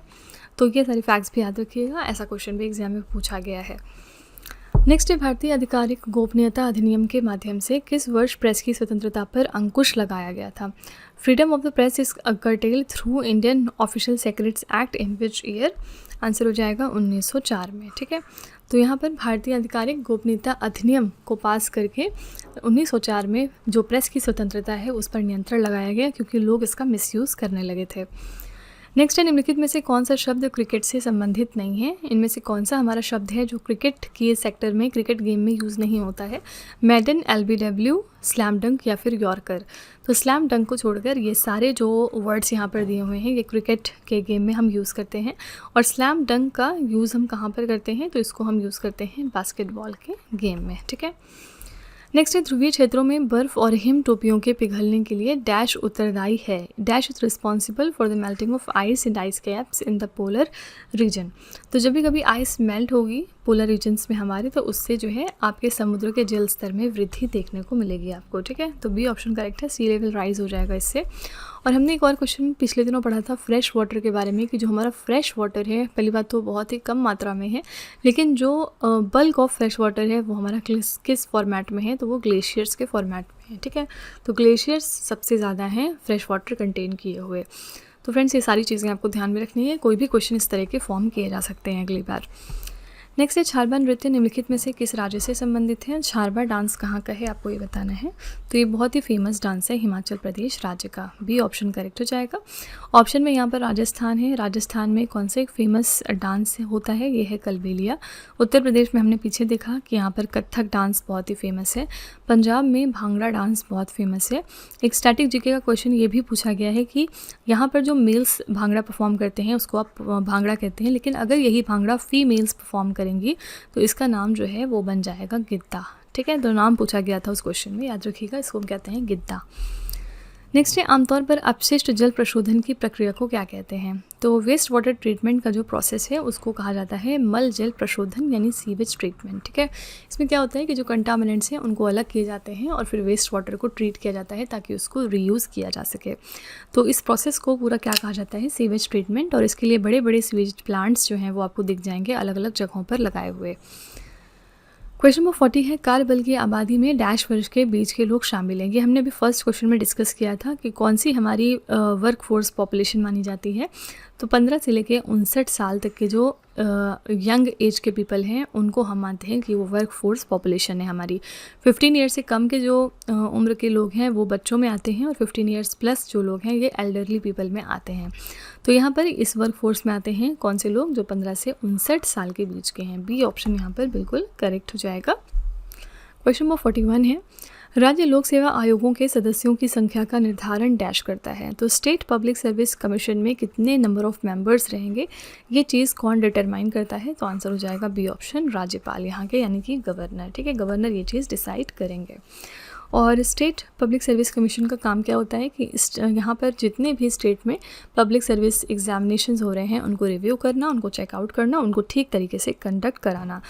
तो ये सारे फैक्ट्स भी याद रखिएगा, ऐसा क्वेश्चन भी एग्जाम में पूछा गया है। नेक्स्ट है, भारतीय आधिकारिक गोपनीयता अधिनियम के माध्यम से किस वर्ष प्रेस की स्वतंत्रता पर अंकुश लगाया गया था? Freedom of the press is curtailed through Indian official secrets act in which year? Answer हो जाएगा 1904 में। ठीक है, तो यहाँ पर भारतीय आधिकारिक गोपनीयता अधिनियम को पास करके 1904 में जो प्रेस की स्वतंत्रता है उस पर नियंत्रण लगाया गया, क्योंकि लोग इसका मिसयूज़ करने लगे थे। नेक्स्ट है, निम्नलिखित में से कौन सा शब्द क्रिकेट से संबंधित नहीं है? इनमें से कौन सा हमारा शब्द है जो क्रिकेट के सेक्टर में, क्रिकेट गेम में यूज़ नहीं होता है? मैडन, LBW, स्लैम डंक या फिर यॉर्कर? तो स्लैम डंक को छोड़कर ये सारे जो वर्ड्स यहाँ पर दिए हुए हैं ये क्रिकेट के गेम में हम यूज़ करते हैं। और स्लैम डंक का यूज़ हम कहाँ पर करते हैं? तो इसको हम यूज़ करते हैं बास्केटबॉल के गेम में। ठीक है, नेक्स्ट है, ध्रुवीय क्षेत्रों में बर्फ़ और हिम टोपियों के पिघलने के लिए डैश उत्तरदायी है? Dash is responsible for the melting of ice and ice caps in the polar region. तो जब भी कभी आइस मेल्ट होगी पोलर रीजन्स में हमारे, तो उससे जो है आपके समुद्र के जल स्तर में वृद्धि देखने को मिलेगी आपको। ठीक है, तो बी ऑप्शन करेक्ट है, सी लेवल राइज हो जाएगा इससे। और हमने एक और क्वेश्चन पिछले दिनों पढ़ा था फ्रेश वाटर के बारे में, कि जो हमारा फ्रेश वाटर है, पहली बात तो बहुत ही कम मात्रा में है, लेकिन जो बल्क ऑफ फ्रेश वाटर है वो हमारा किस फॉर्मेट में है? तो वो ग्लेशियर्स के फॉर्मेट में है। ठीक है, तो ग्लेशियर्स सबसे ज़्यादा हैं फ्रेश वाटर कंटेन किए हुए। तो फ्रेंड्स, ये सारी चीज़ें आपको ध्यान में रखनी है, कोई भी क्वेश्चन इस तरह के फॉर्म किए जा सकते हैं अगली बार। नेक्स्ट है, छारबा नृत्य निम्नलिखित में से किस राज्य से संबंधित है? छारबा डांस कहाँ का है, आपको ये बताना है। तो ये बहुत ही फेमस डांस है हिमाचल प्रदेश राज्य का, बी ऑप्शन करेक्ट हो जाएगा। ऑप्शन में यहाँ पर राजस्थान है, राजस्थान में कौन सा एक फेमस डांस होता है? ये है कलबेलिया। उत्तर प्रदेश में हमने पीछे देखा कि यहाँ पर कथक डांस बहुत ही फेमस है। पंजाब में भांगड़ा डांस बहुत फेमस है। एक स्टैटिक जीके का क्वेश्चन ये भी पूछा गया है कि यहाँ पर जो मेल्स भांगड़ा परफॉर्म करते हैं उसको आप भांगड़ा कहते हैं, लेकिन अगर यही भांगड़ा फीमेल्स परफॉर्म करेंगी तो इसका नाम जो है वो बन जाएगा गिद्दा। ठीक है, तो नाम पूछा गया था उस क्वेश्चन में, याद रखिएगा, इसको हम कहते हैं गिद्दा। नेक्स्ट है, आमतौर पर अपशिष्ट जल प्रशोधन की प्रक्रिया को क्या कहते हैं? तो वेस्ट वाटर ट्रीटमेंट का जो प्रोसेस है उसको कहा जाता है मल जल प्रशोधन यानी सीवेज ट्रीटमेंट। ठीक है, इसमें क्या होता है कि जो कंटामिनेंट्स हैं उनको अलग किए जाते हैं और फिर वेस्ट वाटर को ट्रीट किया जाता है ताकि उसको रीयूज़ किया जा सके। तो इस प्रोसेस को पूरा क्या कहा जाता है? Sewage treatment. और इसके लिए बड़े बड़े सीवेज प्लांट्स जो हैं वो आपको दिख जाएंगे अलग अलग जगहों पर लगाए हुए। क्वेश्चन नंबर 40 है, कार्यबल की आबादी में डैश वर्ष के बीच के लोग शामिल हैं? ये हमने अभी फर्स्ट क्वेश्चन में डिस्कस किया था कि कौन सी हमारी वर्क फोर्स पॉपुलेशन मानी जाती है। तो 15 से लेके 59 साल तक के जो यंग एज के पीपल हैं उनको हम मानते हैं कि वो वर्क फोर्स पॉपुलेशन है हमारी। 15 ईयर से कम के जो उम्र के लोग हैं वो बच्चों में आते हैं, और 15 ईयर्स प्लस जो लोग हैं ये एल्डरली पीपल में आते हैं। तो यहाँ पर इस वर्क फोर्स में आते हैं कौन से लोग? जो 15 से 59 साल के बीच के हैं। बी ऑप्शन यहाँ पर बिल्कुल करेक्ट हो जाएगा। क्वेश्चन नंबर 41 है, राज्य लोक सेवा आयोगों के सदस्यों की संख्या का निर्धारण डैश करता है? तो स्टेट पब्लिक सर्विस कमीशन में कितने नंबर ऑफ मेंबर्स रहेंगे, ये चीज़ कौन डिटरमाइन करता है? तो आंसर हो जाएगा बी ऑप्शन, राज्यपाल यहाँ के, यानी कि गवर्नर। ठीक है, गवर्नर ये चीज़ डिसाइड करेंगे। और स्टेट पब्लिक सर्विस कमीशन का काम क्या होता है कि यहाँ पर जितने भी स्टेट में पब्लिक सर्विस एग्जामिनेशंस हो रहे हैं उनको रिव्यू करना, उनको चेकआउट करना, उनको ठीक तरीके से कंडक्ट कराना।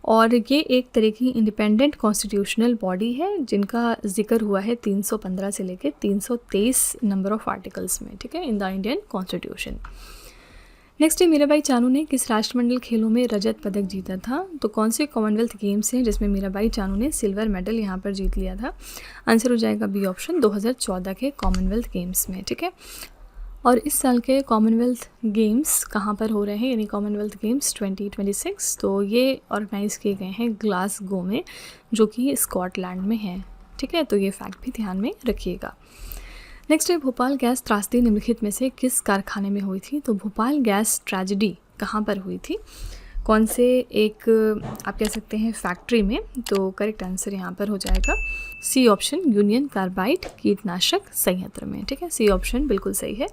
और ये एक तरह की इंडिपेंडेंट कॉन्स्टिट्यूशनल बॉडी है जिनका जिक्र हुआ है 315 से लेकर 323 नंबर ऑफ आर्टिकल्स में। ठीक है, in the Indian constitution. Next है, मीराबाई चानू ने किस राष्ट्रमंडल खेलों में रजत पदक जीता था? तो कौन से कॉमनवेल्थ गेम्स हैं जिसमें मीराबाई चानू ने सिल्वर मेडल यहाँ पर जीत लिया था? आंसर हो जाएगा बी ऑप्शन, 2014 के कॉमनवेल्थ गेम्स में। ठीक है, और इस साल के कॉमनवेल्थ गेम्स कहाँ पर हो रहे हैं, यानी कॉमनवेल्थ गेम्स 2026, तो ये ऑर्गेनाइज़ किए गए हैं ग्लासगो में, जो कि स्कॉटलैंड में है। ठीक है, तो ये फैक्ट भी ध्यान में रखिएगा। नेक्स्ट है, भोपाल गैस त्रासदी निम्नलिखित में से किस कारखाने में हुई थी? तो भोपाल गैस ट्रेजेडी कहाँ पर हुई थी? कौन से एक आप कह सकते हैं फैक्ट्री में? तो करेक्ट आंसर यहाँ पर हो जाएगा सी ऑप्शन, यूनियन कार्बाइड कीटनाशक संयंत्र में। ठीक है, सी ऑप्शन बिल्कुल सही है।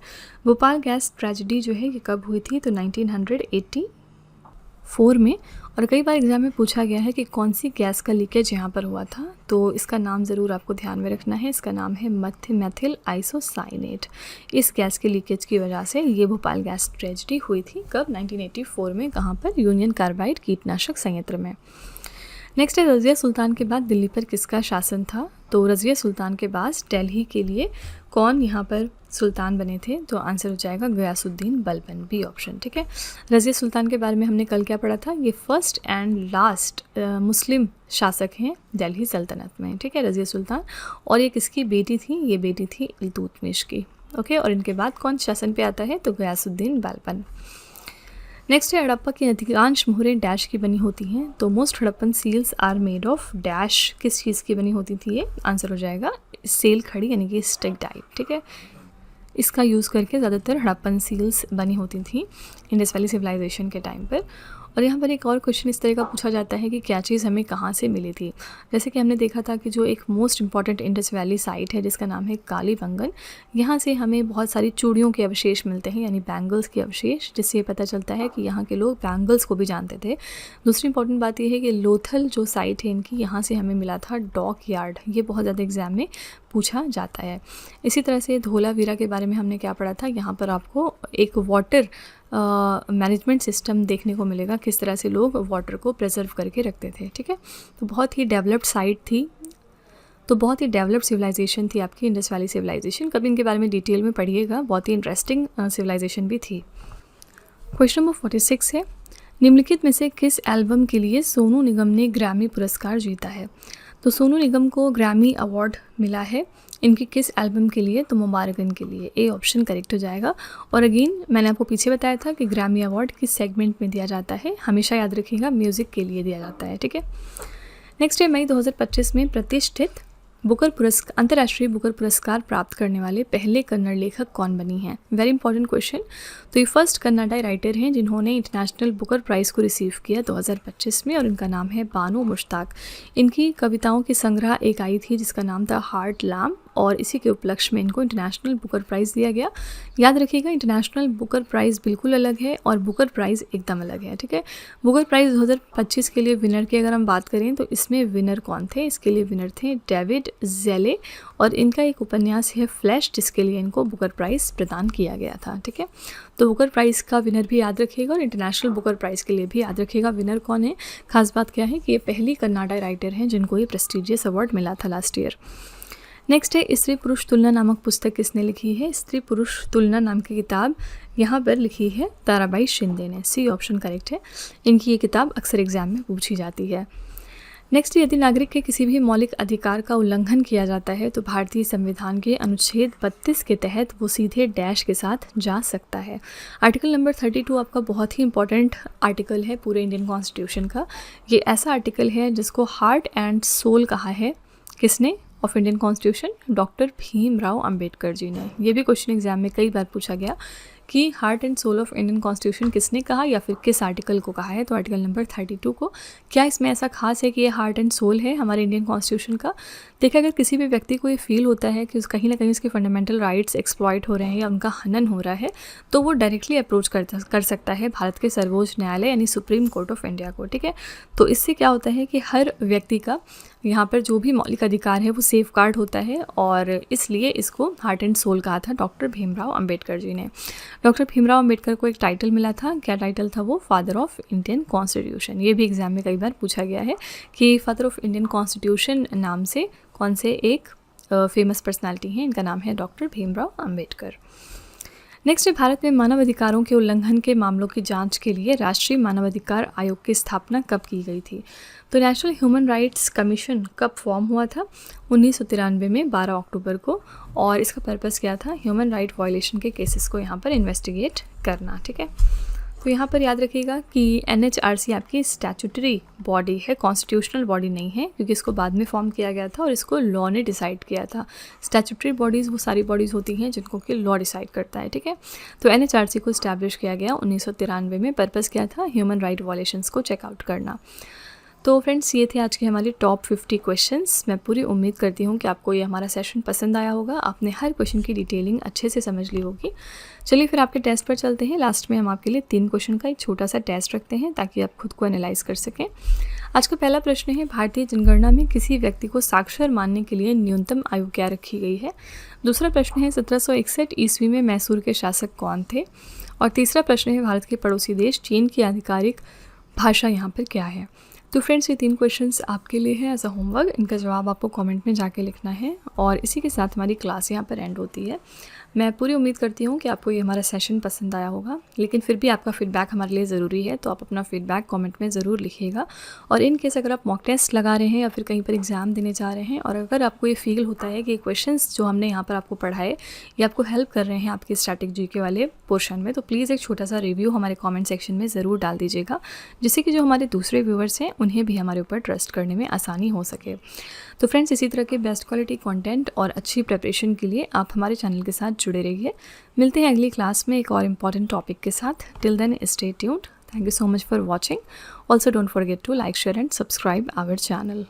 भोपाल गैस ट्रेजेडी जो है ये कब हुई थी? तो 1984 में। और कई बार एग्जाम में पूछा गया है कि कौन सी गैस का लीकेज यहाँ पर हुआ था, तो इसका नाम ज़रूर आपको ध्यान में रखना है। इसका नाम है मेथिल आइसोसाइनेट। इस गैस के लीकेज की वजह से ये भोपाल गैस ट्रेजेडी हुई थी। कब? 1984 में। कहाँ पर? यूनियन कार्बाइड कीटनाशक संयंत्र में। नेक्स्ट है रज़िया सुल्तान के बाद दिल्ली पर किसका शासन था। तो रज़िया सुल्तान के बाद दिल्ली के लिए कौन यहाँ पर सुल्तान बने थे, तो आंसर हो जाएगा गयासुद्दीन बलबन, बी ऑप्शन। ठीक है, रज़िया सुल्तान के बारे में हमने कल क्या पढ़ा था, ये फर्स्ट एंड लास्ट मुस्लिम शासक हैं दिल्ली सल्तनत में। ठीक है, रज़िया सुल्तान, और ये किसकी बेटी थी, ये बेटी थी इल्तुतमिश की। ओके, और इनके बाद कौन शासन पे आता है, तो गयासुद्दीन बलबन। नेक्स्ट है हड़प्पा की अधिकांश मोहरें डैश की बनी होती हैं। तो most Harappan seals are made of dash, किस चीज़ की बनी होती थी, ये आंसर हो जाएगा सेल खड़ी यानी कि स्टिक टाइप। ठीक है, इसका यूज़ करके ज़्यादातर हड़प्पन सील्स बनी होती थी इंडस वैली सिविलाइजेशन के टाइम पर। और यहाँ पर एक और क्वेश्चन इस तरह का पूछा जाता है कि क्या चीज़ हमें कहाँ से मिली थी। जैसे कि हमने देखा था कि जो एक most important Indus valley site है जिसका नाम है कालीबंगन, यहाँ से हमें बहुत सारी चूड़ियों के अवशेष मिलते हैं, यानी बैंगल्स के अवशेष, जिससे ये पता चलता है कि यहाँ के लोग बैंगल्स को भी जानते थे। दूसरी इंपॉर्टेंट बात यह है कि लोथल जो साइट है इनकी, यहाँ से हमें मिला था डॉक यार्ड, ये बहुत ज़्यादा एग्जाम में पूछा जाता है। इसी तरह से धोलावीरा के बारे में हमने क्या पढ़ा था, यहाँ पर आपको एक वाटर मैनेजमेंट सिस्टम देखने को मिलेगा, किस तरह से लोग वाटर को प्रिजर्व करके रखते थे। ठीक है, तो बहुत ही डेवलप्ड साइट थी, तो बहुत ही डेवलप्ड सिविलाइजेशन थी आपकी इंडस वैली सिविलाइजेशन। कभी इनके बारे में डिटेल में पढ़िएगा, बहुत ही इंटरेस्टिंग सिविलाइजेशन भी थी। क्वेश्चन नंबर 46 है, निम्नलिखित में से किस एल्बम के लिए सोनू निगम ने ग्रैमी पुरस्कार जीता है। तो सोनू निगम को ग्रैमी अवार्ड मिला है इनकी किस एल्बम के लिए, तो मुबारकन के लिए, ए ऑप्शन करेक्ट हो जाएगा। और अगेन मैंने आपको पीछे बताया था कि ग्रैमी अवार्ड किस सेगमेंट में दिया जाता है, हमेशा याद रखिएगा म्यूज़िक के लिए दिया जाता है। ठीक है, नेक्स्ट है मई 2025 में प्रतिष्ठित अंतर्राष्ट्रीय बुकर पुरस्कार प्राप्त करने वाले पहले कन्नड़ लेखक कौन बनी हैं। Very important question. तो ये फर्स्ट कन्नडाई राइटर हैं जिन्होंने इंटरनेशनल बुकर प्राइज़ को रिसीव किया 2025 में, और इनका नाम है बानो मुश्ताक। इनकी कविताओं की संग्रह एक आई थी जिसका नाम था हार्ट लैम्प, और इसी के उपलक्ष्य में इनको इंटरनेशनल बुकर प्राइज़ दिया गया। याद रखिएगा, इंटरनेशनल बुकर प्राइज़ बिल्कुल अलग है और बुकर प्राइज़ एकदम अलग है। ठीक है, बुकर प्राइज़ 2025 के लिए विनर की अगर हम बात करें तो इसमें विनर कौन थे, इसके लिए विनर थे डेविड ज़ेले, और इनका एक उपन्यास है फ्लैश जिसके लिए इनको बुकर प्राइज़ प्रदान किया गया था। ठीक है, तो बुकर प्राइज़ का विनर भी याद रखिएगा और इंटरनेशनल बुकर प्राइज़ के लिए भी याद रखिएगा विनर कौन है। खास बात क्या है कि ये पहली कन्नाडा राइटर हैं जिनको ये प्रेस्टिजियस अवार्ड मिला था लास्ट ईयर। नेक्स्ट है स्त्री पुरुष तुलना नामक पुस्तक किसने लिखी है। स्त्री पुरुष तुलना नाम की किताब यहाँ पर लिखी है ताराबाई शिंदे ने, सी ऑप्शन करेक्ट है। इनकी ये किताब अक्सर एग्जाम में पूछी जाती है। नेक्स्ट, यदि नागरिक के किसी भी मौलिक अधिकार का उल्लंघन किया जाता है तो भारतीय संविधान के अनुच्छेद 32 के तहत वो सीधे डैश के साथ जा सकता है। आर्टिकल नंबर 32 आपका बहुत ही इंपॉर्टेंट आर्टिकल है पूरे इंडियन कॉन्स्टिट्यूशन का। ये ऐसा आर्टिकल है जिसको हार्ट एंड सोल कहा है किसने, of Indian constitution, doctor Bhimrao Ambedkar ji ने। ये भी क्वेश्चन एग्जाम में कई बार पूछा गया कि heart and soul of Indian constitution किसने कहा या फिर किस आर्टिकल को कहा है, तो आर्टिकल नंबर 32 को। क्या इसमें ऐसा खास है कि ये हार्ट एंड सोल है हमारे इंडियन कॉन्स्टिट्यूशन का। देखिए, अगर किसी भी व्यक्ति को ये फील होता है कि कहीं ना कहीं उसके फंडामेंटल राइट्स एक्सप्लॉइट हो रहे हैं या उनका हनन हो रहा है, तो वो डायरेक्टली अप्रोच कर सकता है भारत के सर्वोच्च न्यायालय यानी सुप्रीम कोर्ट ऑफ इंडिया को। ठीक है, तो इससे क्या होता है कि हर व्यक्ति का यहाँ पर जो भी मौलिक अधिकार है वो सेफ गार्ड होता है, और इसलिए इसको हार्ट एंड सोल कहा था डॉक्टर भीमराव अंबेडकर जी ने। डॉक्टर भीमराव अंबेडकर को एक टाइटल मिला था, क्या टाइटल था वो, फादर ऑफ इंडियन कॉन्स्टिट्यूशन। ये भी एग्जाम में कई बार पूछा गया है कि फादर ऑफ इंडियन कॉन्स्टिट्यूशन नाम से कौन से एक फेमस पर्सनालिटी हैं, इनका नाम है डॉक्टर भीमराव अंबेडकर। नेक्स्ट है, भारत में मानवाधिकारों के उल्लंघन के मामलों की जांच के लिए राष्ट्रीय मानवाधिकार आयोग की स्थापना कब की गई थी। तो नेशनल ह्यूमन राइट्स कमीशन कब फॉर्म हुआ था, 1993 में 12 अक्टूबर को, और इसका पर्पस क्या था, ह्यूमन राइट वायलेशन के केसेस को यहाँ पर इन्वेस्टिगेट करना। ठीक है, तो यहाँ पर याद रखिएगा कि NHRC आपकी स्टैट्यूटरी बॉडी है, कॉन्स्टिट्यूशनल बॉडी नहीं है, क्योंकि इसको बाद में फॉर्म किया गया था और इसको लॉ ने डिसाइड किया था। स्टैट्यूटरी बॉडीज़ वो सारी बॉडीज़ होती हैं जिनको कि लॉ डिसाइड करता है। ठीक है, तो NHRC को इस्टेब्लिश किया गया 1993 में। पर्पस क्या था, ह्यूमन राइट वायलेशंस को चेकआउट करना। तो फ्रेंड्स, ये थे आज के हमारे टॉप 50 क्वेश्चंस। मैं पूरी उम्मीद करती हूँ कि आपको ये हमारा सेशन पसंद आया होगा, आपने हर क्वेश्चन की डिटेलिंग अच्छे से समझ ली होगी। चलिए फिर आपके टेस्ट पर चलते हैं। लास्ट में हम आपके लिए 3 क्वेश्चन का एक छोटा सा टेस्ट रखते हैं ताकि आप खुद को एनालाइज कर सकें। आज का पहला प्रश्न है, भारतीय जनगणना में किसी व्यक्ति को साक्षर मानने के लिए न्यूनतम आयु क्या रखी गई है। दूसरा प्रश्न है, 1761 ईस्वी में मैसूर के शासक कौन थे। और तीसरा प्रश्न है, भारत के पड़ोसी देश चीन की आधिकारिक भाषा यहाँ पर क्या है। तो फ्रेंड्स ये 3 क्वेश्चंस आपके लिए है एज अ होमवर्क। इनका जवाब आपको कमेंट में जाके लिखना है और इसी के साथ हमारी क्लास यहाँ पर एंड होती है। मैं पूरी उम्मीद करती हूँ कि आपको ये हमारा सेशन पसंद आया होगा, लेकिन फिर भी आपका फ़ीडबैक हमारे लिए ज़रूरी है, तो आप अपना फ़ीडबैक कमेंट में ज़रूर लिखिएगा। और इन केस अगर आप मॉक टेस्ट लगा रहे हैं या फिर कहीं पर एग्ज़ाम देने जा रहे हैं और अगर आपको ये फ़ील होता है कि क्वेश्चंस जो हमने यहाँ पर आपको पढ़ाए ये आपको हेल्प कर रहे हैं आपके स्टैटिक जीके वाले पोर्शन में, तो प्लीज़ एक छोटा सा रिव्यू हमारे कमेंट सेक्शन में ज़रूर डाल दीजिएगा, जिससे कि जो हमारे दूसरे व्यूअर्स हैं उन्हें भी हमारे ऊपर ट्रस्ट करने में आसानी हो सके। तो फ्रेंड्स इसी तरह के बेस्ट क्वालिटी कंटेंट और अच्छी प्रिपरेशन के लिए आप हमारे चैनल के साथ जुड़े रहिए। मिलते हैं अगली क्लास में एक और इम्पॉर्टेंट टॉपिक के साथ। Till then stay tuned. Thank you so much for watching. Also don't forget to like, share and subscribe our channel.